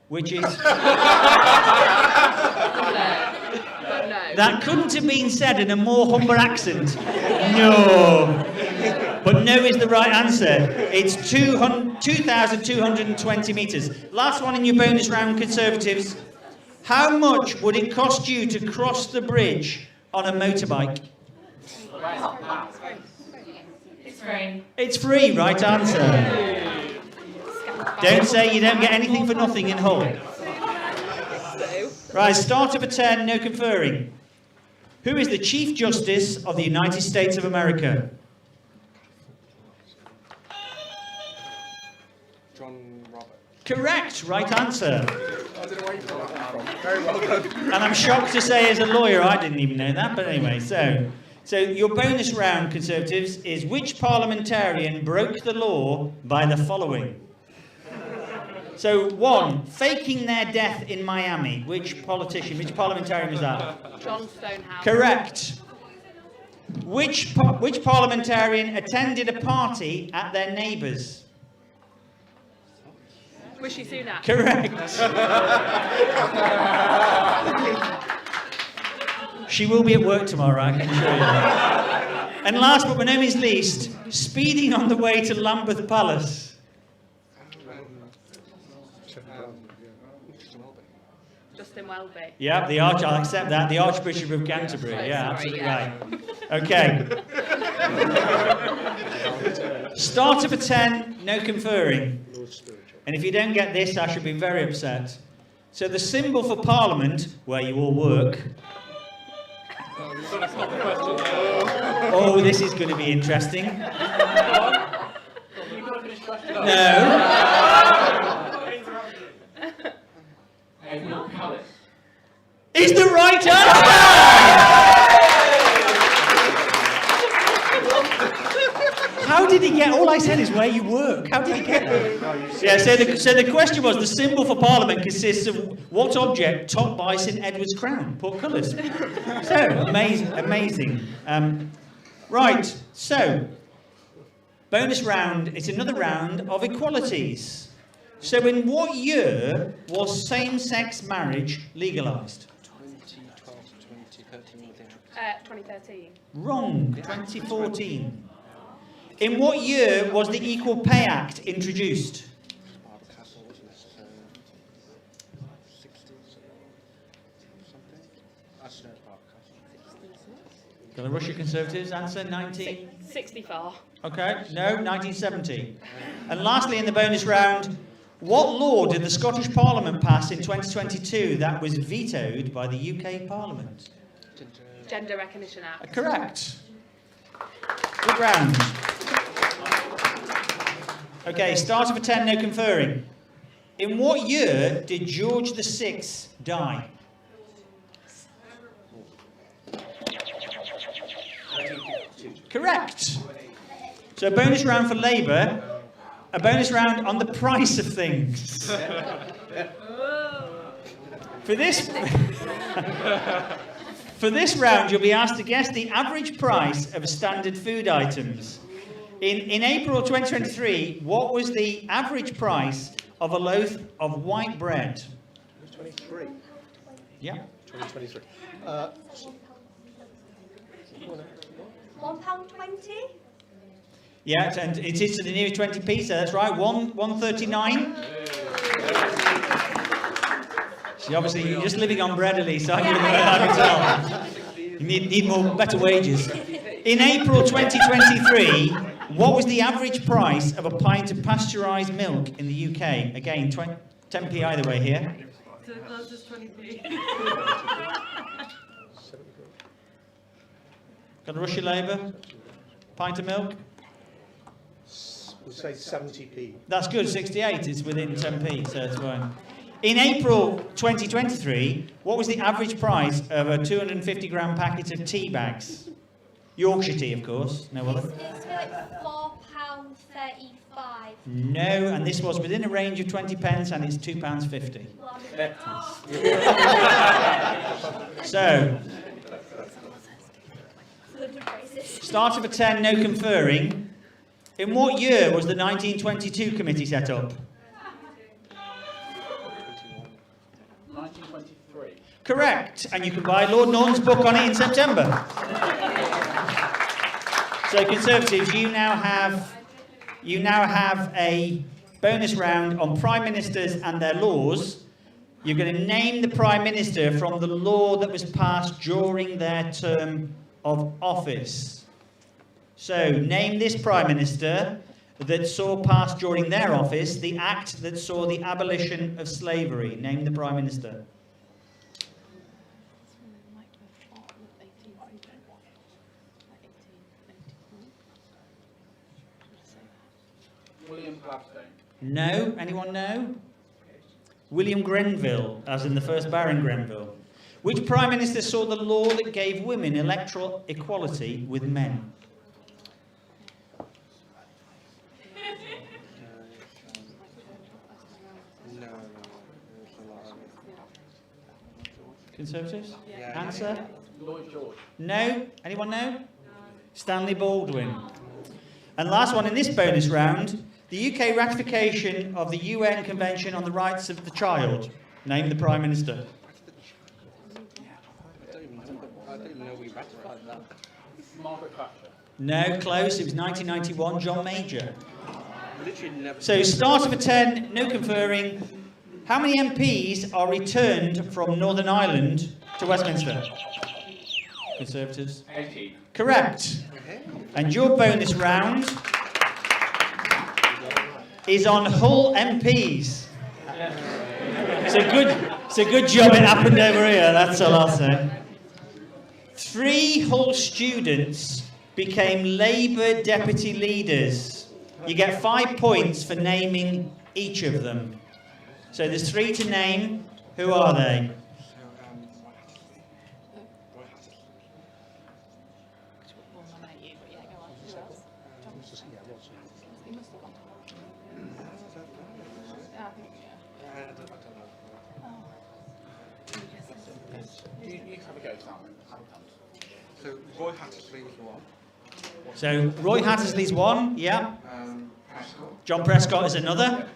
Which is...
No.
That couldn't have been said in a more Humber accent. No. But no is the right answer. It's 2,220 metres. Last one in your bonus round, Conservatives. How much would it cost you to cross the bridge on a motorbike?
It's free.
It's free, right answer. Don't say you don't get anything for nothing in Hull. Right, start of a 10, no conferring. Who is the Chief Justice of the United States of America?
John Roberts.
Correct, right answer.
I don't know where you got that from. Very well done.
And I'm shocked to say as a lawyer I didn't even know that, but anyway, so your bonus round, Conservatives, is which parliamentarian broke the law by the following? So 1, faking their death in Miami. Which parliamentarian was that?
John Stonehouse.
Correct. Which parliamentarian attended a party at their neighbours?
Rishi Sunak.
Correct. She will be at work tomorrow, I can assure you. And last but by no means least, speeding on the way to Lambeth Palace.
Justin Welby.
Yeah, I'll accept that. The Archbishop of Canterbury. Yeah, absolutely right. Okay. Start of a 10, no conferring. And if you don't get this, I should be very upset. So the symbol for Parliament, where you all work... Oh, this is going to be interesting. No. Is the right answer! How did he get? All I said is where you work. How did you get that? Yeah, so the question was, the symbol for Parliament consists of what object topped by St Edward's crown? Port colours. So, amazing. Right, so, bonus round, it's another round of equalities. So in what year was same-sex marriage legalised?
2013.
Wrong, 2014. In what year was the Equal Pay Act introduced? Gonna rush your Conservatives? Answer
64.
Okay, no, 1970. And lastly, in the bonus round, what law did the Scottish Parliament pass in 2022 that was vetoed by the UK Parliament?
Gender Recognition Act.
Correct. Good round. Okay, starter for 10, no conferring. In what year did George VI die? Correct. So a bonus round for Labour, a bonus round on the price of things. For this round, you'll be asked to guess the average price of standard food items. In April 2023, what was the average price of a loaf of white bread?
23.
Yeah.
2023.
£1.20?
Yeah, and it is to the nearest 20p, so that's right. 1.39. See, obviously, you're just living on bread, Elise, aren't you? I can tell. You need more, better wages. In April 2023, what was the average price of a pint of pasteurised milk in the UK? Again, 10p either way here.
So close as 20p.
Got a rush your Labour? Pint of milk?
We'll say 70p.
That's good, 68 is within 10p, so it's fine. In April 2023, what was the average price of a 250-gram packet of tea bags? Yorkshire tea, of course. No other?
It's like £4.35.
No, and this was within a range of 20 pence, and it's £2.50. So, starter for 10, no conferring. In what year was the 1922 committee set up?
1923.
Correct, and you can buy Lord Norton's book on it in September. So Conservatives, you now have a bonus round on Prime Ministers and their laws. You're going to name the Prime Minister from the law that was passed during their term of office. So, name this Prime Minister that saw passed during their office the act that saw the abolition of slavery. Name the Prime Minister.
William Gladstone.
No? Anyone know? William Grenville, as in the first Baron Grenville. Which Prime Minister saw the law that gave women electoral equality with men? Conservatives? Answer?
Lloyd George.
No? Anyone know? Stanley Baldwin. And last one in this bonus round, the UK ratification of the UN Convention on the Rights of the Child. Name the Prime Minister.
I don't even know we ratified that.
Margaret Thatcher.
No, close. It was 1991, John Major.
Literally never.
So, starter for 10, no conferring. How many MPs are returned from Northern Ireland to Westminster? Conservatives?
18.
Correct. And your bonus round is on Hull MPs. It's a good job it happened over here, that's all I'll say. 3 Hull students became Labour deputy leaders. You get 5 points for naming each of them. So there's 3 to name. Who are they?
So Roy Hattersley was one.
So Roy Hattersley's one, yeah.
Prescott.
John Prescott is another.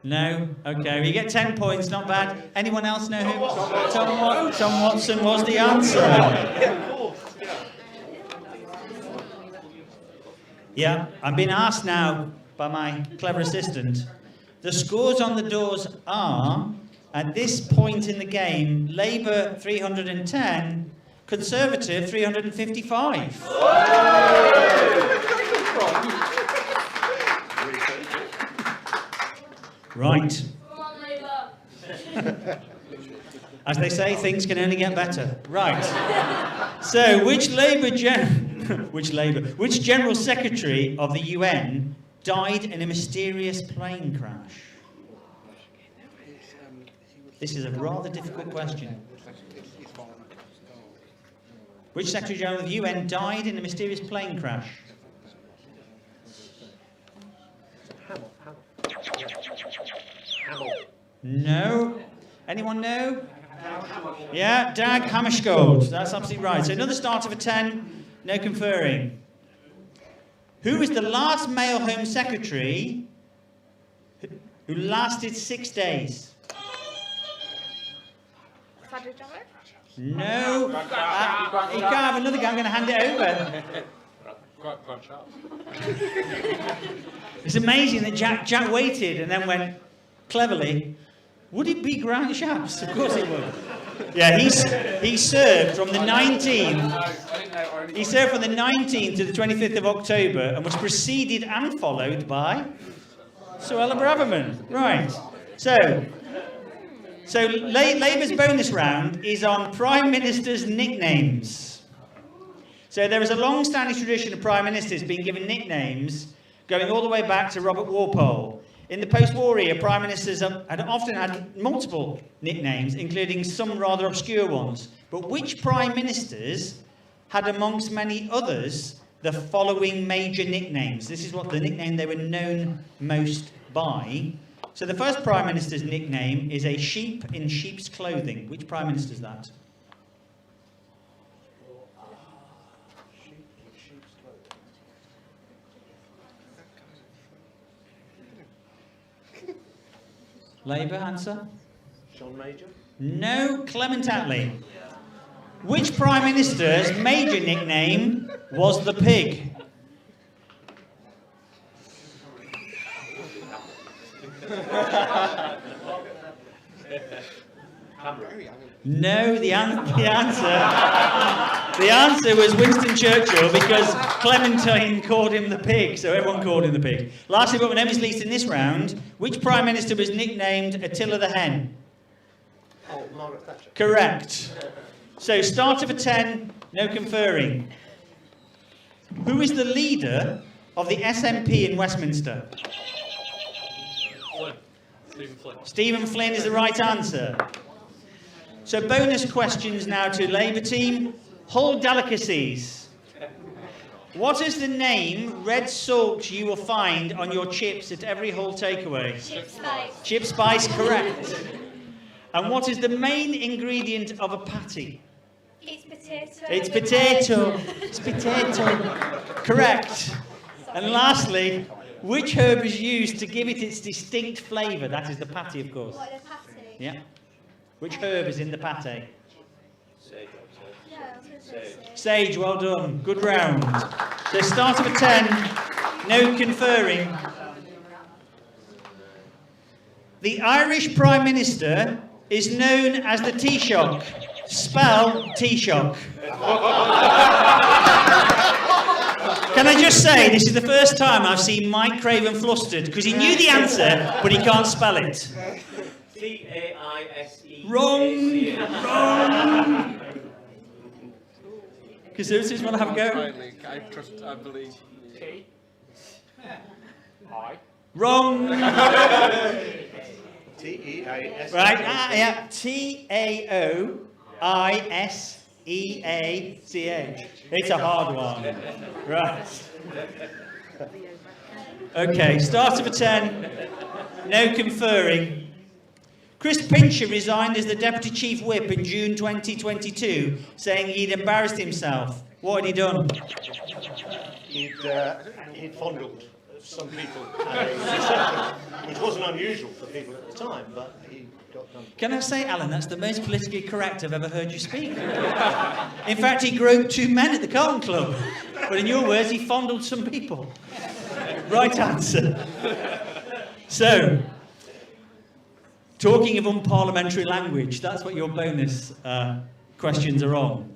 No? Okay, well, you get 10 points, not bad. Anyone else know who? Tom Watson was the answer. Yeah, I'm being asked now by my clever assistant. The scores on the doors are, at this point in the game, Labour 310, Conservative 355. Right. As they say, things can only get better. Right. So, which General Secretary of the UN died in a mysterious plane crash? This is a rather difficult question. Which Secretary General of the UN died in a mysterious plane crash? No. Anyone know? Yeah, Dag Hammarskjöld. That's absolutely right. So another start of a 10, no conferring. Who is the last male Home Secretary who lasted 6 days? No. You can't have another guy. I'm going to hand it over. It's amazing that Jack waited and then went cleverly. Would it be Grant Shapps? Of course it would. Yeah, he served from the 19th. He served from the 19th to the 25th of October and was preceded and followed by Suella Braverman. Right. So Labour's bonus round is on Prime Minister's nicknames. So there is a long-standing tradition of Prime Ministers being given nicknames going all the way back to Robert Walpole. In the post-war era, Prime Ministers had often had multiple nicknames, including some rather obscure ones. But which Prime Ministers had, amongst many others, the following major nicknames? This is what the nickname they were known most by. So the first Prime Minister's nickname is a sheep in sheep's clothing. Which Prime Minister is that? Labour answer?
John Major?
No, Clement Attlee. Which Prime Minister's major nickname was the pig? No, the answer was Winston Churchill, because Clementine called him the pig, so everyone called him the pig. Lastly, but never least in this round, which Prime Minister was nicknamed Attila the Hen?
Oh, Margaret Thatcher.
Correct. So, start of a 10, no conferring. Who is the leader of the SNP in Westminster?
Stephen Flynn.
Stephen Flynn is the right answer. So bonus questions now to Labour team. Hull delicacies. What is the name red salt you will find on your chips at every Hull takeaway?
Chip spice.
Chip spice, correct. And what is the main ingredient of a patty?
It's potato.
It's potato. It's potato. Correct. And lastly, which herb is used to give it its distinct flavour? That is the patty, of course.
What, the patty?
Yeah. Which herb is in the pate?
Yeah, I was going to say sage.
Sage, well done. Good round. So start of a 10, no conferring. The Irish Prime Minister is known as the Taoiseach. Spell Taoiseach. Can I just say, this is the first time I've seen Mike Craven flustered, because he knew the answer, but he can't spell it.
T-A-I-S-E.
Wrong! Wrong! Conservatives want to have a go?
I believe.
T. I.
Wrong!
T-E-A-S.
Right, yeah, T-A-O-I-S-E-A-C-H. It's a hard one. Right. Okay, starter for 10. No conferring. Chris Pincher resigned as the Deputy Chief Whip in June 2022, saying he'd embarrassed himself. What had he done?
He'd fondled some people, which wasn't unusual for people at the time, but he got done.
Can I say, Alan, that's the most politically correct I've ever heard you speak. In fact, he groped 2 men at the Carlton Club. But in your words, he fondled some people. Right answer. So, talking of unparliamentary language, that's what your bonus questions are on.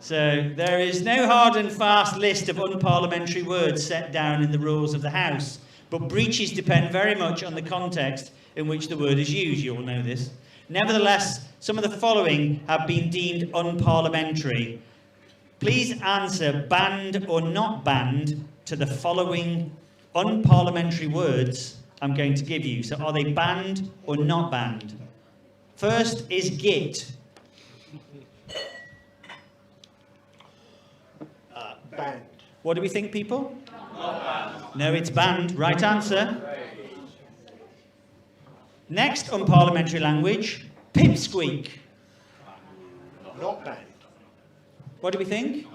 So, there is no hard and fast list of unparliamentary words set down in the rules of the House, but breaches depend very much on the context in which the word is used. You all know this. Nevertheless, some of the following have been deemed unparliamentary. Please answer banned or not banned to the following unparliamentary words I'm going to give you. So are they banned or not banned? First is git.
Banned.
What do we think, people? No, it's banned. Right answer. Next unparliamentary language, pipsqueak.
Not banned.
What do we think?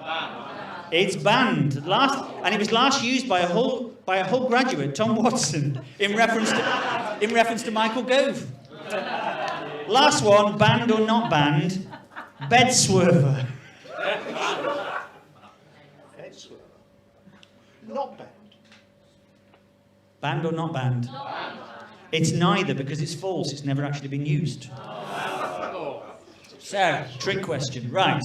It's banned. And it was last used by a Hull graduate, Tom Watson, in reference to Michael Gove. Last one, banned or not banned, bed swerver.
Not banned.
Banned or not banned? It's neither, because it's false. It's never actually been used. So, trick question. Right.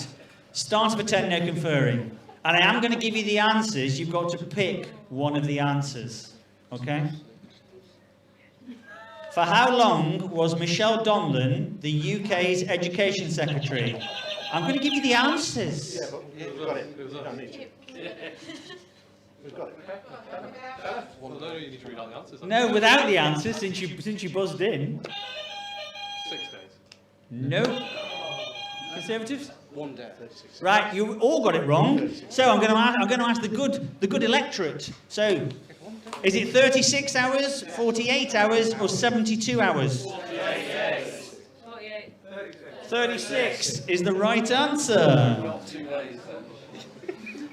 Starter for 10, no conferring. And I am going to give you the answers. You've got to pick one of the answers. Okay? For how long was Michelle Donlan the UK's Education Secretary? I'm going to give you the answers.
Yeah, but we've got it. We don't need to. We've got it.
Well, no, you need to read out the answers.
No, without the answers, since you buzzed in.
6 days.
No. Conservatives?
1 day.
Right, you all got it wrong. So I'm going to ask the good electorate. So, is it 36 hours, 48 hours, or 72 hours?
48.
36 is the right answer.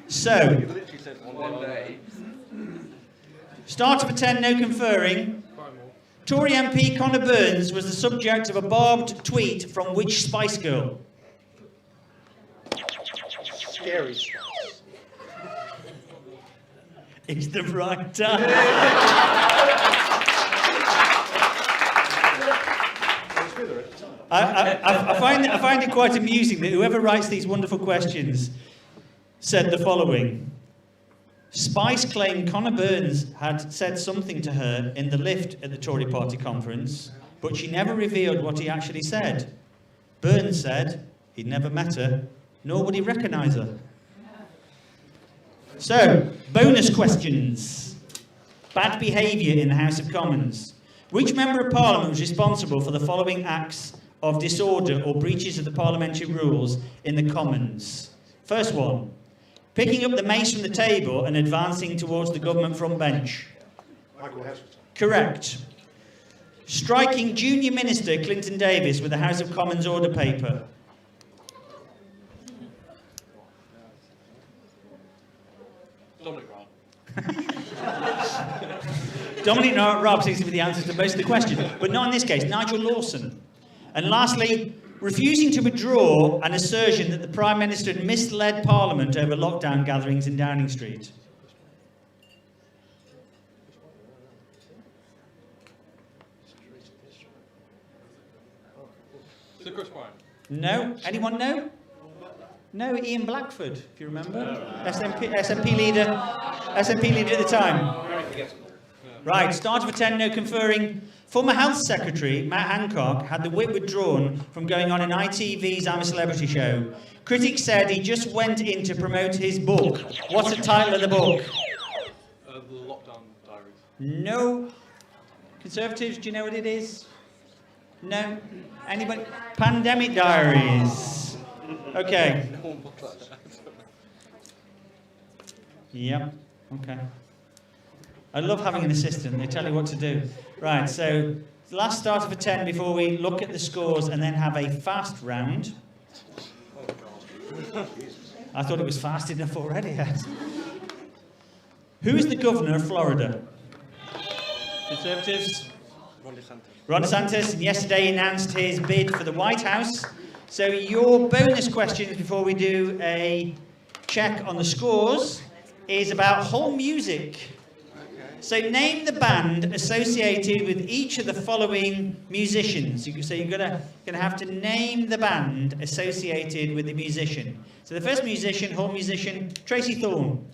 So, starter for 10, no conferring. Tory MP Conor Burns was the subject of a barbed tweet from which Spice Girl?
Scary Spice.
Is the right answer. I find it quite amusing that whoever writes these wonderful questions said the following. Spice claimed Conor Burns had said something to her in the lift at the Tory party conference, but she never revealed what he actually said. Burns said he'd never met her, nor would he recognise her. So, bonus questions. Bad behaviour in the House of Commons. Which Member of Parliament was responsible for the following acts of disorder or breaches of the parliamentary rules in the Commons? First one. Picking up the mace from the table and advancing towards the government front bench.
Michael Heseltine.
Correct. Striking Junior Minister Clinton Davis with the House of Commons order paper.
Dominic Raab.
Dominic Raab seems to be the answer to most of the questions, but not in this case. Nigel Lawson. And lastly, refusing to withdraw an assertion that the Prime Minister had misled Parliament over lockdown gatherings in Downing Street.
Sir Chris Bryan.
No? Anyone know? No, Ian Blackford, if you remember. SNP leader at the time. Right, starter for 10, no conferring. Former Health Secretary Matt Hancock had the whip withdrawn from going on an ITV's I'm a Celebrity show. Critics said he just went in to promote his book. What's the title of the book?
The Lockdown Diaries.
No. Conservatives, do you know what it is? No? Anybody? Pandemic Diaries. Okay.
No one booked that.
Yep. Okay. I love having an assistant. They tell you what to do. Right, so last starter for 10 before we look at the scores and then have a fast round. I thought it was fast enough already. Who is the governor of Florida? Conservatives? Ron DeSantis. Yesterday announced his bid for the White House. So your bonus questions before we do a check on the scores is about whole music. So name the band associated with each of the following musicians. So you're gonna have to name the band associated with the musician. So the first musician, whole musician, Tracy Thorn.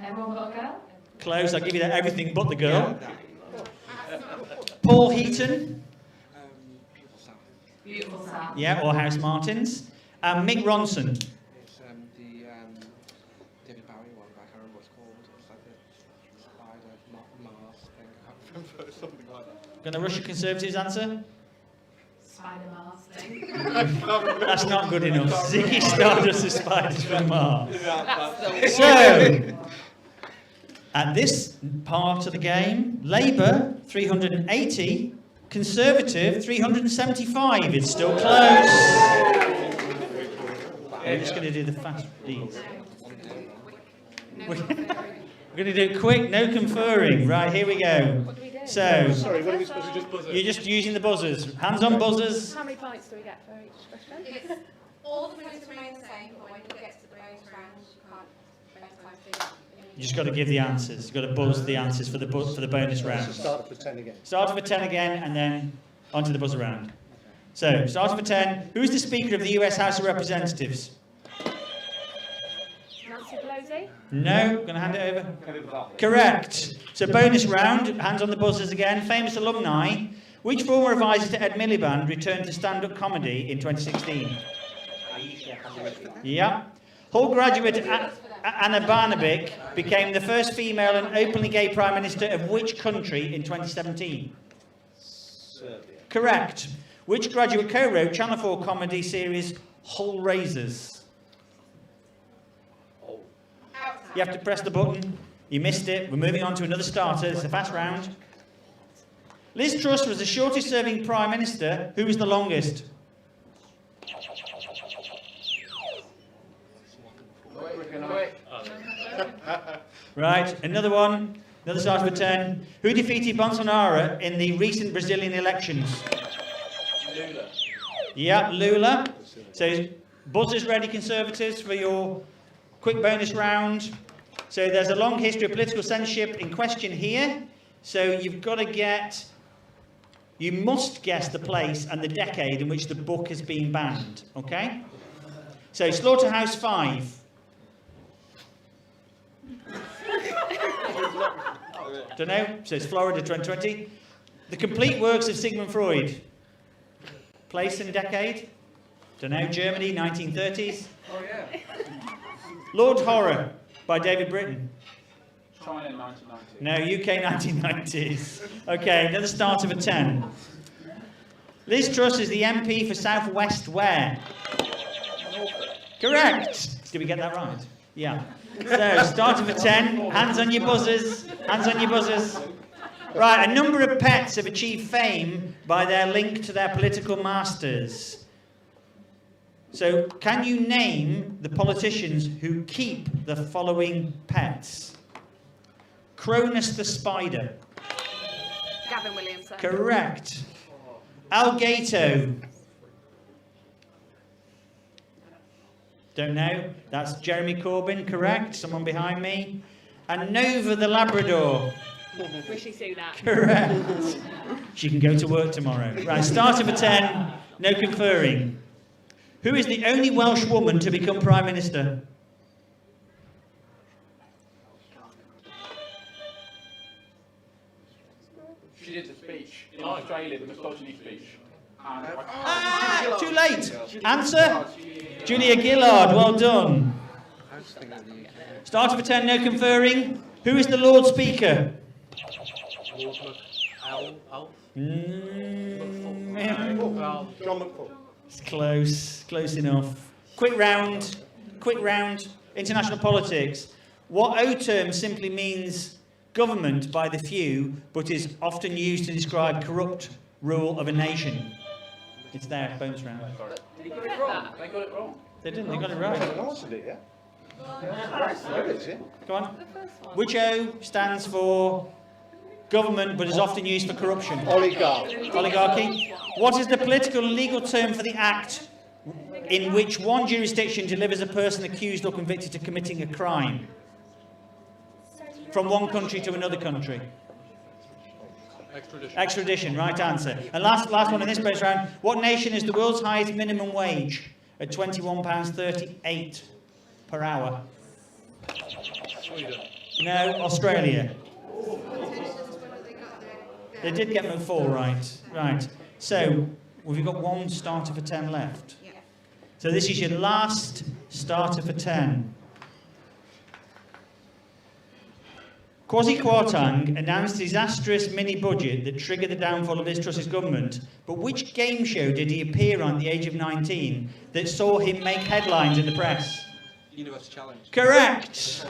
Everyone got a girl?
Close, I'll give you that everything but the girl. Paul Heaton.
Beautiful sound.
Yeah, or House Martins. Mick Ronson.
It's the David Bowie one, but I can't remember what it's called. It's like a spider, Mars thing. I can't remember, something like that.
Gonna rush a Conservatives answer?
Spider Mars thing.
That's not good enough. Ziggy Stardust of Spiders from Mars.
That's
So, at this part of the game, Labour 380, Conservative 375. It's still close. We're just going to do the fast these. We're going to do it quick, no conferring. Right, here we go. So,
Sorry, what are we supposed to just buzz it?
you're just using the buzzers. Hands on buzzers.
How many points do we get for each question?
It's all the points remain the same, but when you get to the bonus round, you can't spend time figuring.
You just got to give the answers. You've got to buzz the answers for the bonus round.
So start for 10 again.
Starting for 10 again, and then onto the buzzer round. So, starting for 10, who is the Speaker of the US House of Representatives?
Nancy Pelosi?
No, going to hand it over. Correct. So, bonus round, hands on the buzzers again. Famous alumni. Which former advisor to Ed Miliband returned to stand-up comedy in 2016? Yeah. Hull graduate Anna Barnabic became the first female and openly gay Prime Minister of which country in 2017?
Serbia.
Correct. Which graduate co-wrote Channel 4 comedy series Hull Raisers? You have to press the button. You missed it. We're moving on to another starter. It's a fast round. Liz Truss was the shortest serving Prime Minister. Who was the longest? Right, another one. Another starter for 10. Who defeated Bolsonaro in the recent Brazilian elections?
Lula.
Yeah, Lula. So, buzzers ready, Conservatives, for your quick bonus round. So, there's a long history of political censorship in question here. So, you've got to get... You must guess the place and the decade in which the book has been banned. Okay? So, Slaughterhouse 5. Don't know. So, it's Florida 2020. The complete works of Sigmund Freud. Place and decade? Don't know. Germany, 1930s.
Oh, yeah.
Lord Horror by David Britton.
China, 1990.
No, UK, 1990s. Okay, another starter for 10. Liz Truss is the MP for South West where? Correct. Did we get that right? Yeah. So, starter for 10. Hands on your buzzers. Hands on your buzzers. Right, a number of pets have achieved fame by their link to their political masters. So, can you name the politicians who keep the following pets? Cronus the spider.
Gavin Williamson.
Correct. Al Gato. Don't know. That's Jeremy Corbyn. Correct. Someone behind me. And Nova the Labrador.
Rishi Sunak.
Correct. She can go to work tomorrow. Right, starter for 10. No conferring. Who is the only Welsh woman to become Prime Minister?
She did the speech in Australia, the misogyny speech. And
Too late. Answer? Julia Gillard. Well done. Starter for 10. No conferring. Who is the Lord Speaker?
John McFall.
It's close. Close enough. Quick round. quick round, international politics. What O term simply means government by the few, but is often used to describe corrupt rule of a nation? It's there, bonus round.
Did he get it wrong? They got it wrong.
They didn't, they got it right.
answered it, yeah?
Go on. Which O stands for government, but is often used for corruption?
Oligarchy.
Oligarchy. What is the political and legal term for the act in which one jurisdiction delivers a person accused or convicted of committing a crime from one country to another country?
Extradition.
Extradition, right answer. And last one in this bonus round. What nation has the world's highest minimum wage at £21.38 per hour?
Sweden.
No, Australia. They did get them 4 right. Right. So, we've got one starter for 10 left. So this is your last starter for 10. Kwasi Kwarteng announced a disastrous mini-budget that triggered the downfall of Liz Truss's government. But which game show did he appear on at the age of 19 that saw him make headlines in the press?
University Challenge.
Correct.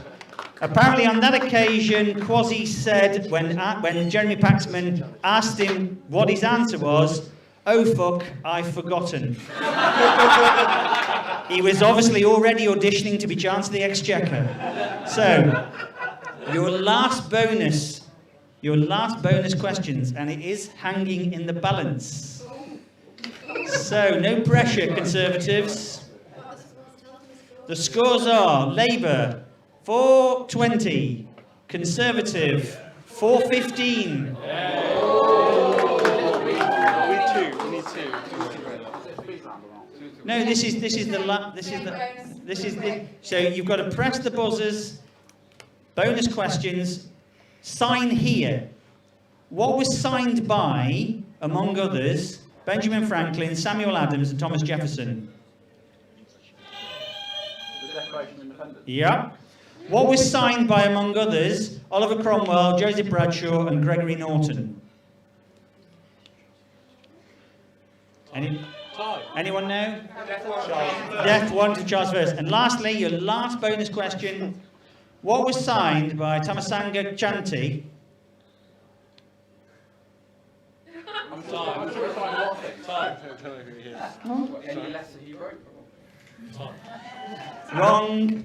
Apparently on that occasion, Kwasi said, when Jeremy Paxman asked him what his answer was, "Oh fuck, I've forgotten." He was obviously already auditioning to be Chancellor of the Exchequer. So, your last bonus questions, and it is hanging in the balance. So, no pressure, Conservatives. The scores are Labour 420, Conservative 415.
We need two.
No, this is the. So you've got to press the buzzers. Bonus questions. Sign here. What was signed by, among others, Benjamin Franklin, Samuel Adams, and Thomas Jefferson?
The Declaration of Independence.
Yeah. What was signed by, among others, Oliver Cromwell, Joseph Bradshaw, and Gregory Norton? Anyone know? Death one to Charles I. And lastly, your last bonus question. What was signed by Tamasanga Chanti?
I'm sure it's fine. What thing? Time. Any letter he wrote?
Wrong.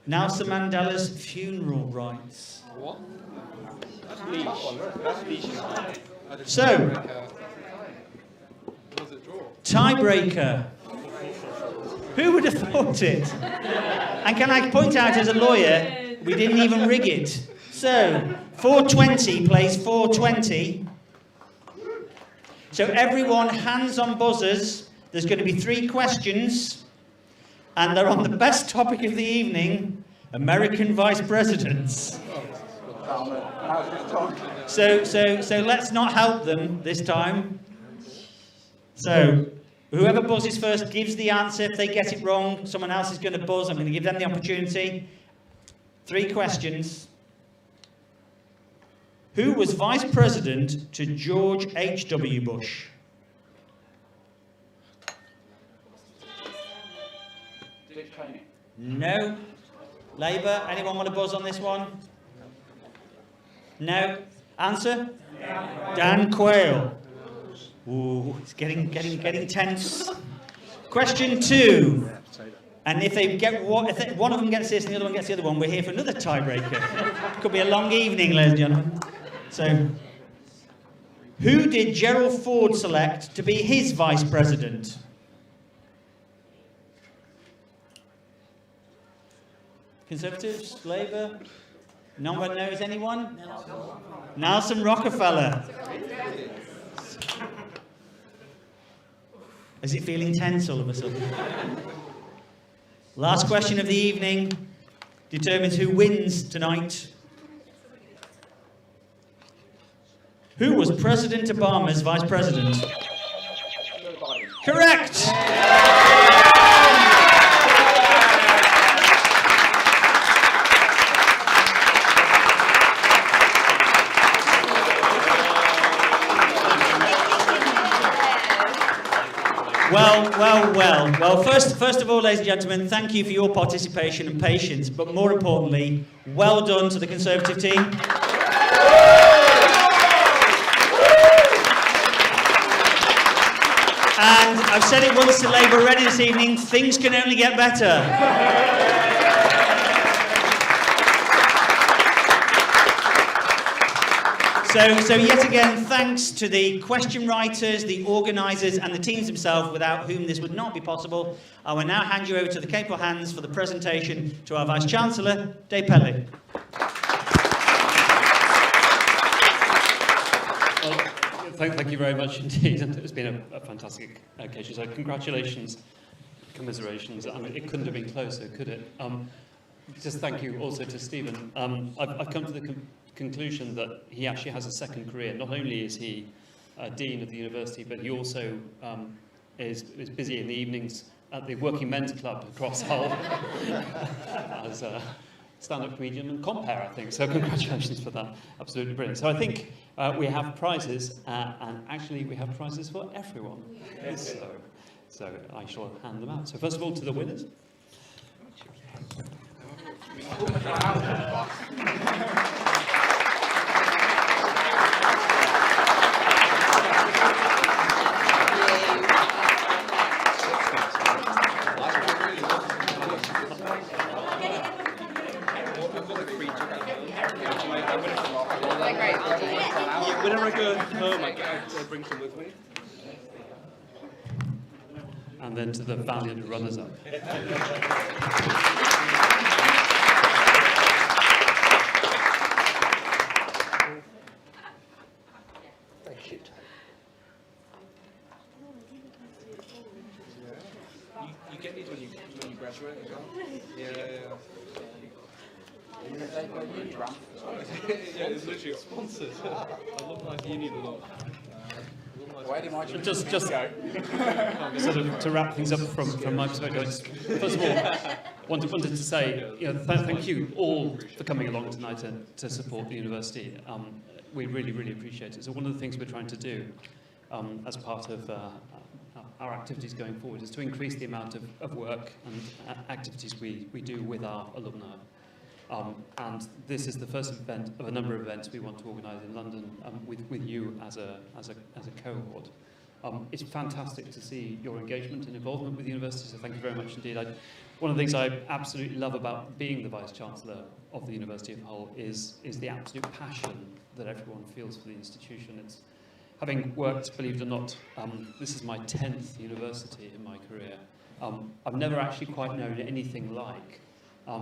Nelson Mandela's funeral rites.
What?
That's niche.
So,
Was it draw?
tiebreaker. Who would have thought it? And can I point out as a lawyer, we didn't even rig it. So, 420 plays 420. So everyone, hands on buzzers. There's going to be 3 questions. And they're on the best topic of the evening, American vice presidents. So let's not help them this time. So, whoever buzzes first gives the answer. If they get it wrong, someone else is going to buzz. I'm going to give them the opportunity. 3 questions. Who was vice president to George H.W. Bush?
Dick Cheney.
No. Labour, anyone want to buzz on this one? No. Answer? Dan Quayle. Ooh, it's getting tense. Question 2. And if they get one of them gets this and the other one gets the other one, we're here for another tiebreaker. Could be a long evening, ladies and gentlemen. So, who did Gerald Ford select to be his vice president? Conservatives, Labour. No one knows anyone? Nelson Rockefeller. Is it feeling tense all of a sudden? Last question of the evening determines who wins tonight. Who was President Obama's vice president? Correct! Well, first of all, ladies and gentlemen, thank you for your participation and patience, but more importantly, well done to the Conservative team. And I've said it once to Labour already this evening, things can only get better. So yet again, thanks to the question writers, the organisers and the teams themselves, without whom this would not be possible. I will now hand you over to the capable hands for the presentation to our Vice-Chancellor, Dave Pedley.
Thank you very much indeed, and it's been a fantastic occasion. So congratulations, commiserations. I mean, it couldn't have been closer, could it? Just thank you also to Stephen. I've come to the conclusion that he actually has a second career. Not only is he Dean of the University, but he also is busy in the evenings at the Working Men's Club across Hull as a stand-up comedian and compere, I think. So congratulations for that. Absolutely brilliant. So I think we have prizes, and actually we have prizes for everyone. So I shall hand them out. So first of all, to the winners.
Whenever I go home, I bring some with me.
And then to the valiant runners-up.
Thank you. You get these when you graduate as well? Yeah. Yeah, it's literally sponsored. Alumni Union look.
Just sort of to wrap things up from my perspective, first of all, wanted to say, thank you all for coming along tonight to support the university. We really appreciate it. So one of the things we're trying to do as part of our activities going forward is to increase the amount of work and activities we do with our alumni. And this is the first event of a number of events we want to organise in London with you as a cohort. It's fantastic to see your engagement and involvement with the university, so thank you very much indeed. One of the things I absolutely love about being the Vice-Chancellor of the University of Hull is the absolute passion that everyone feels for the institution. It's having worked, believe it or not, this is my 10th university in my career. I've never actually quite known anything like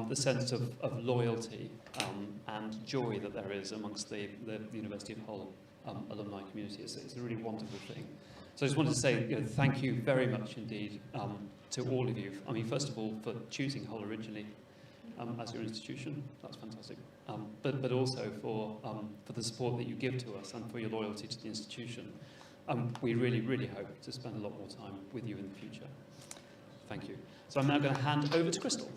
the sense of loyalty and joy that there is amongst the University of Hull alumni community. It's a really wonderful thing. So I just wanted to say thank you very much indeed to all of you. I mean, first of all, for choosing Hull originally as your institution. That's fantastic. But also for the support that you give to us and for your loyalty to the institution. We really hope to spend a lot more time with you in the future. Thank you. So I'm now going to hand over to Crystal.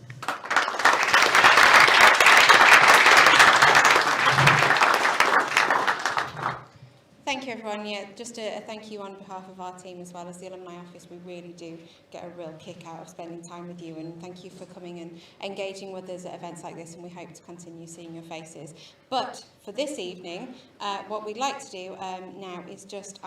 Thank you, everyone. Yeah, just a thank you on behalf of our team as well as the Alumni Office. We really do get a real kick out of spending time with you, and thank you for coming and engaging with us at events like this, and we hope to continue seeing your faces. But for this evening, what we'd like to do now is just,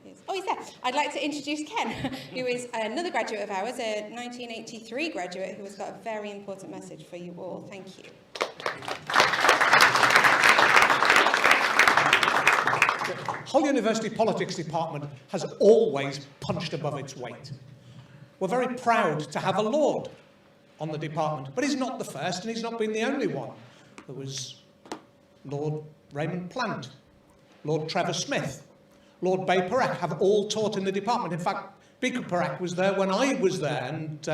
he's there. I'd like to introduce Ken, who is another graduate of ours, a 1983 graduate who has got a very important message for you all. Thank you.
Hull University Politics Department has always punched above its weight. We're very proud to have a Lord on the department, but he's not the first and he's not been the only one. There was Lord Raymond Plant, Lord Trevor Smith, Lord Bay Parak have all taught in the department. In fact, Beaker Parak was there when I was there, and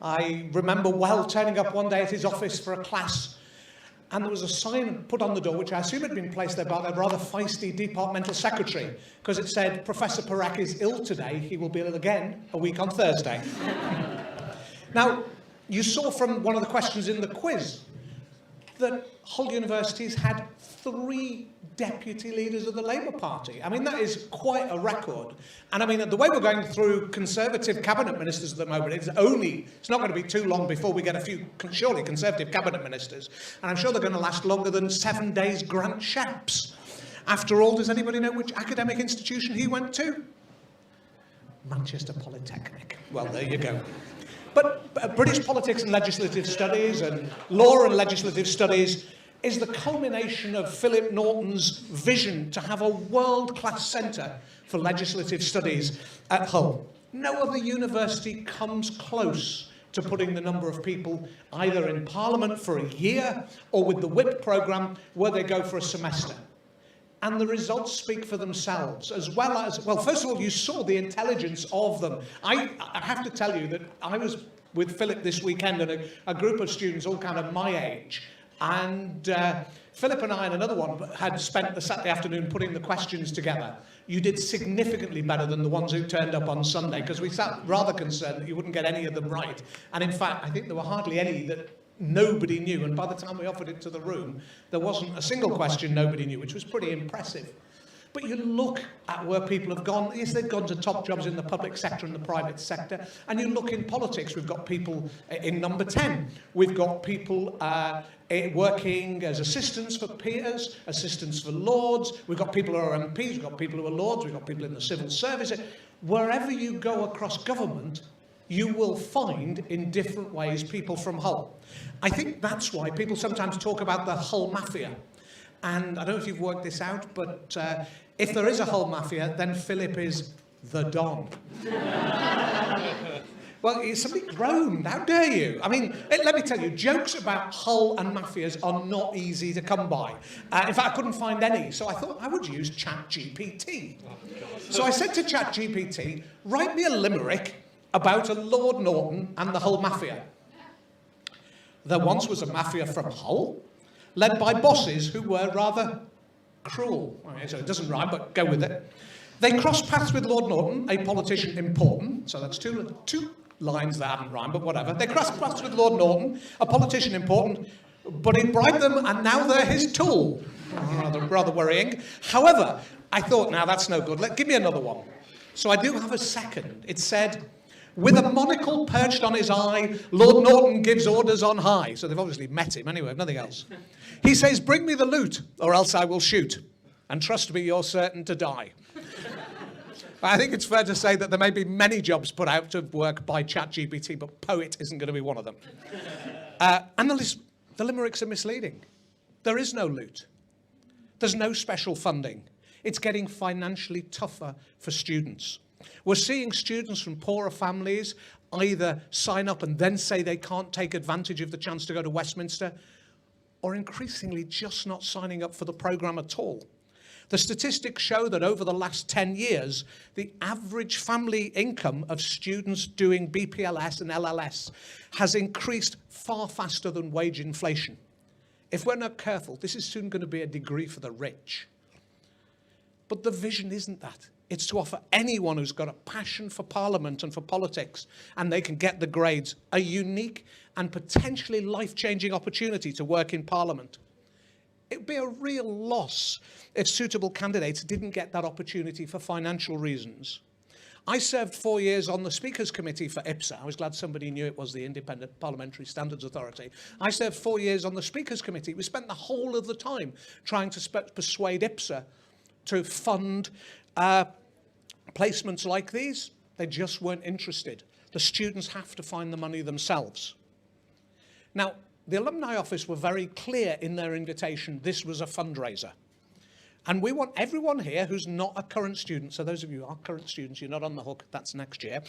I remember well turning up one day at his office for a class, and there was a sign put on the door, which I assume had been placed there by a rather feisty departmental secretary, because it said, Professor Parak is ill today, he will be ill again a week on Thursday. Now, you saw from one of the questions in the quiz that Hull University's had 3 deputy leaders of the Labour Party. I mean, that is quite a record. And I mean, the way we're going through Conservative cabinet ministers at the moment, it's not going to be too long before we get a few, surely, Conservative cabinet ministers. And I'm sure they're going to last longer than 7 days Grant Shapps. After all, does anybody know which academic institution he went to? Manchester Polytechnic. Well, there you go. But British politics and legislative studies and law and legislative studies is the culmination of Philip Norton's vision to have a world-class centre for legislative studies at Hull. No other university comes close to putting the number of people either in Parliament for a year or with the WHIP programme where they go for a semester. And the results speak for themselves, as well as, well, first of all, you saw the intelligence of them. I have to tell you that I was with Philip this weekend and a group of students all kind of my age. And Philip and I and another one had spent the Saturday afternoon putting the questions together. You did significantly better than the ones who turned up on Sunday, because we sat rather concerned that you wouldn't get any of them right. And in fact, I think there were hardly any that nobody knew, and by the time we offered it to the room, there wasn't a single question nobody knew, which was pretty impressive. But you look at where people have gone. Yes, they've gone to top jobs in the public sector and the private sector, and you look in politics, we've got people in number 10. We've got people working as assistants for peers, assistants for lords. We've got people who are MPs, we've got people who are lords, we've got people in the civil service. Wherever you go across government, you will find in different ways people from Hull. I think that's why people sometimes talk about the Hull Mafia. And I don't know if you've worked this out, but if there is a Hull Mafia, then Philip is the Don. Well, somebody groaned. How dare you? I mean, let me tell you, jokes about Hull and mafias are not easy to come by. In fact, I couldn't find any, so I thought I would use ChatGPT. So I said to ChatGPT, write me a limerick about a Lord Norton and the Hull Mafia. There once was a mafia from Hull, led by bosses who were rather cruel. Okay, so it doesn't rhyme, but go with it. They crossed paths with Lord Norton, a politician important. So that's two lines that haven't rhymed, but whatever. They crossed paths with Lord Norton, a politician important, but he bribed them and now they're his tool. Rather worrying. However, I thought, now that's no good. Give me another one. So I do have a second. It said, with a monocle perched on his eye, Lord Norton gives orders on high. So they've obviously met him anyway, if nothing else. He says, bring me the loot, or else I will shoot. And trust me, you're certain to die. I think it's fair to say that there may be many jobs put out of work by ChatGPT, but poet isn't going to be one of them. And the limericks are misleading. There is no loot. There's no special funding. It's getting financially tougher for students. We're seeing students from poorer families either sign up and then say they can't take advantage of the chance to go to Westminster, or increasingly just not signing up for the programme at all. The statistics show that over the last 10 years, the average family income of students doing BPLS and LLS has increased far faster than wage inflation. If we're not careful, this is soon going to be a degree for the rich. But the vision isn't that. It's to offer anyone who's got a passion for Parliament and for politics, and they can get the grades, a unique and potentially life-changing opportunity to work in Parliament. It would be a real loss if suitable candidates didn't get that opportunity for financial reasons. I served 4 years on the Speakers Committee for IPSA. I was glad somebody knew it was the Independent Parliamentary Standards Authority. I served 4 years on the Speakers Committee. We spent the whole of the time trying to persuade IPSA to fund placements like these. They just weren't interested. The students have to find the money themselves. Now, the Alumni Office were very clear in their invitation. This was a fundraiser. And we want everyone here who's not a current student, so those of you who are current students, you're not on the hook, that's next year.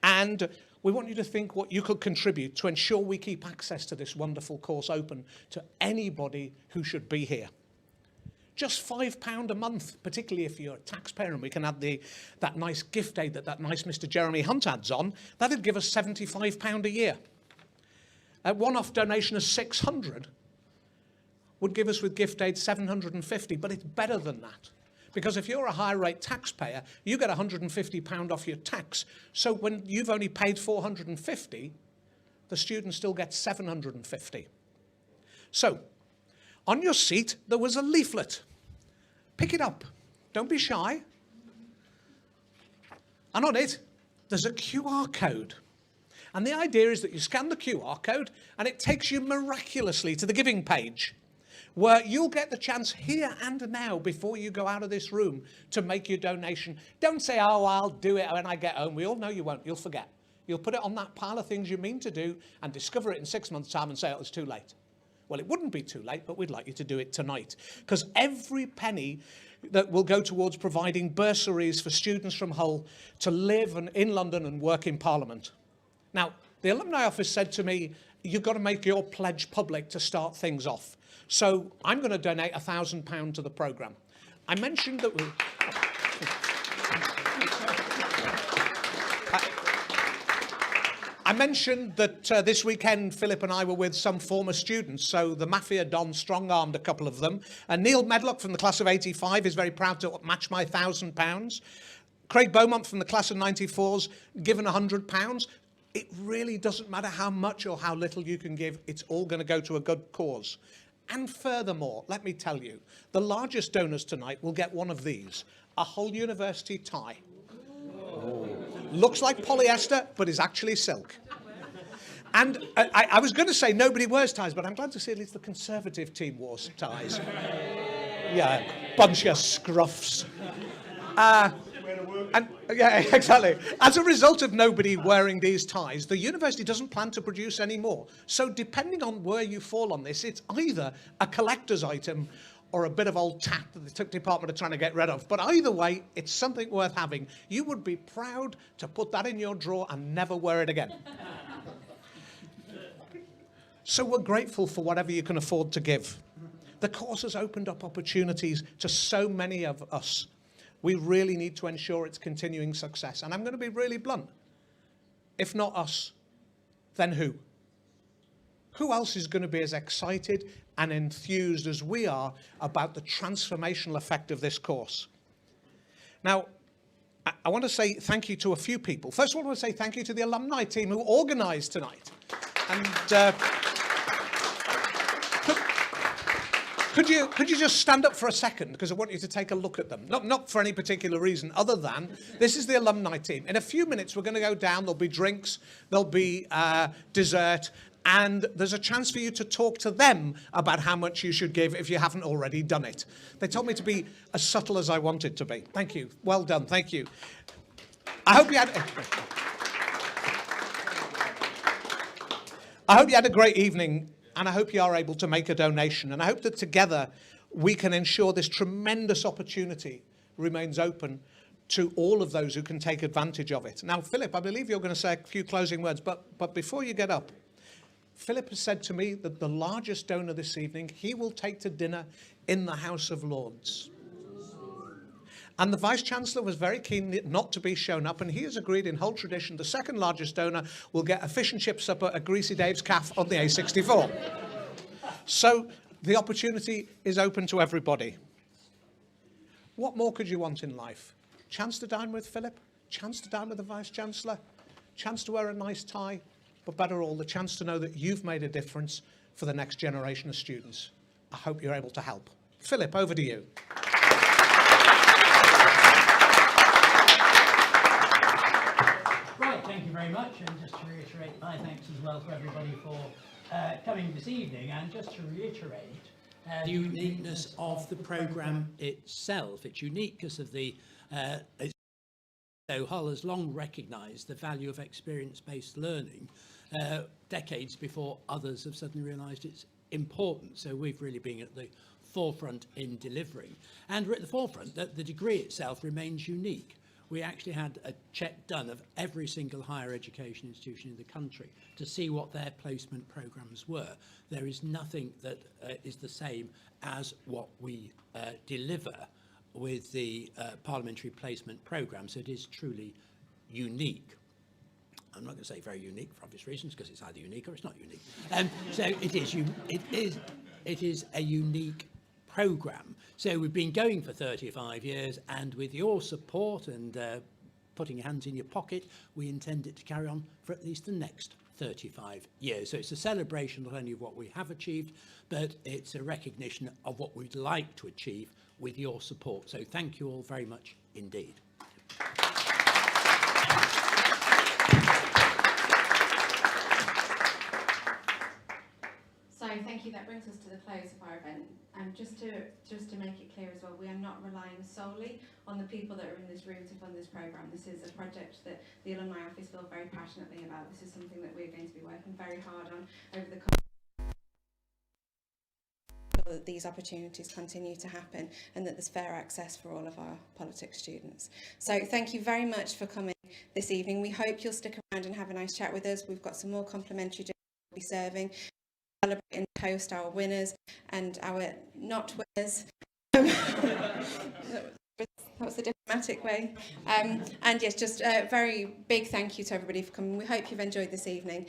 And we want you to think what you could contribute to ensure we keep access to this wonderful course open to anybody who should be here. Just £5 a month, particularly if you're a taxpayer, and we can add that nice gift aid that nice Mr. Jeremy Hunt adds on, that'd give us £75 a year. A one-off donation of £600 would give us with gift aid £750, but it's better than that. Because if you're a high rate taxpayer, you get £150 off your tax. So when you've only paid £450, the student still gets £750. So On your seat, there was a leaflet. Pick it up. Don't be shy. And on it, there's a QR code. And the idea is that you scan the QR code and it takes you miraculously to the giving page, where you'll get the chance here and now, before you go out of this room, to make your donation. Don't say, oh, I'll do it when I get home. We all know you won't. You'll forget. You'll put it on that pile of things you mean to do and discover it in 6 months' time and say it was too late. Well, it wouldn't be too late, but we'd like you to do it tonight, because every penny that will go towards providing bursaries for students from Hull to live in London and work in Parliament. Now, the alumni office said to me, you've got to make your pledge public to start things off. So I'm going to donate £1,000 to the programme. I mentioned that this weekend Philip and I were with some former students, so the Mafia Don strong-armed a couple of them. And Neil Medlock from the class of 85 is very proud to match my £1,000. Craig Beaumont from the class of 94's given £100. It really doesn't matter how much or how little you can give, it's all going to go to a good cause. And furthermore, let me tell you, the largest donors tonight will get one of these, a Hull University tie. Looks like polyester, but is actually silk. And I was going to say nobody wears ties, but I'm glad to see at least the Conservative team wore ties. Yeah, bunch of scruffs. Yeah, exactly. As a result of nobody wearing these ties, the university doesn't plan to produce any more. So depending on where you fall on this, it's either a collector's item or a bit of old tat that the department are trying to get rid of. But either way, it's something worth having. You would be proud to put that in your drawer and never wear it again. So we're grateful for whatever you can afford to give. The course has opened up opportunities to so many of us. We really need to ensure its continuing success. And I'm going to be really blunt. If not us, then who? Who else is going to be as excited and enthused as we are about the transformational effect of this course? Now, I want to say thank you to a few people. First of all, I want to say thank you to the alumni team who organised tonight. And could you just stand up for a second, because I want you to take a look at them. Not for any particular reason other than this is the alumni team. In a few minutes, we're going to go down. There'll be drinks, there'll be dessert, and there's a chance for you to talk to them about how much you should give if you haven't already done it. They told me to be as subtle as I wanted to be. Thank you. Well done. Thank you. I hope you had a great evening. And I hope you are able to make a donation. And I hope that together we can ensure this tremendous opportunity remains open to all of those who can take advantage of it. Now, Philip, I believe you're going to say a few closing words, but before you get up, Philip has said to me that the largest donor this evening, he will take to dinner in the House of Lords. And the Vice-Chancellor was very keen not to be shown up, and he has agreed in Hull tradition the second largest donor will get a fish and chip supper at Greasy Dave's Cafe on the A64. So the opportunity is open to everybody. What more could you want in life? Chance to dine with Philip, chance to dine with the Vice-Chancellor, chance to wear a nice tie, but better all, the chance to know that you've made a difference for the next generation of students. I hope you're able to help. Philip, over to you.
Right, thank you very much, and just to reiterate my thanks as well to everybody for coming this evening, and just to reiterate
the uniqueness of the programme itself. It's unique because of the so Hull has long recognised the value of experience-based learning decades before others have suddenly realised its importance. So we've really been at the forefront in delivering, and we're at the forefront that the degree itself remains unique. We actually had a check done of every single higher education institution in the country to see what their placement programmes were. There is nothing that is the same as what we deliver with the parliamentary placement programme, so it is truly unique. I'm not going to say very unique for obvious reasons, because it's either unique or it's not unique. So it is a unique programme. So we've been going for 35 years, and with your support and putting your hands in your pocket, we intend it to carry on for at least the next
35 years. So it's a celebration not only of what we have achieved, but it's a recognition of what we'd like to achieve with your support. So thank you all very much indeed.
So thank you. That brings us to the close of our event. And just to make it clear as well, we are not relying solely on the people that are in this room to fund this programme. This is a project that the Alumni Office feel very passionately about. This is something that we're going to be working very hard on over the coming that these opportunities continue to happen and that there's fair access for all of our politics students. So thank you very much for coming this evening. We hope you'll stick around and have a nice chat with us. We've got some more complimentary dinners we'll be serving, celebrate and toast our winners and our not winners. That was the diplomatic way. And yes, just a very big thank you to everybody for coming. We hope you've enjoyed this evening.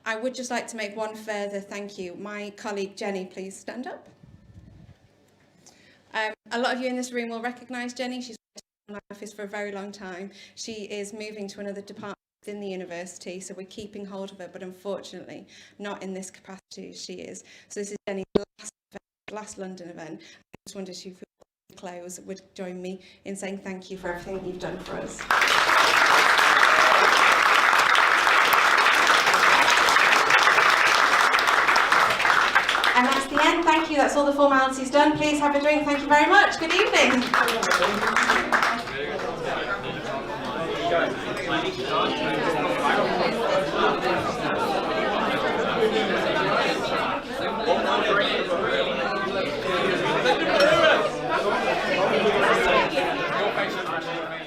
I would just like to make one further thank you. My colleague Jenny, please stand up. A lot of you in this room will recognise Jenny. She's been in my office for a very long time. She is moving to another department in the university, so we're keeping hold of her, but unfortunately not in this capacity as she is. So this is Jenny's last London event. I just wondered if you close would join me in saying thank you for everything you've done for us. And that's the end. Thank you. That's all the formalities done. Please have a drink. Thank you very much. Good evening.
Your face is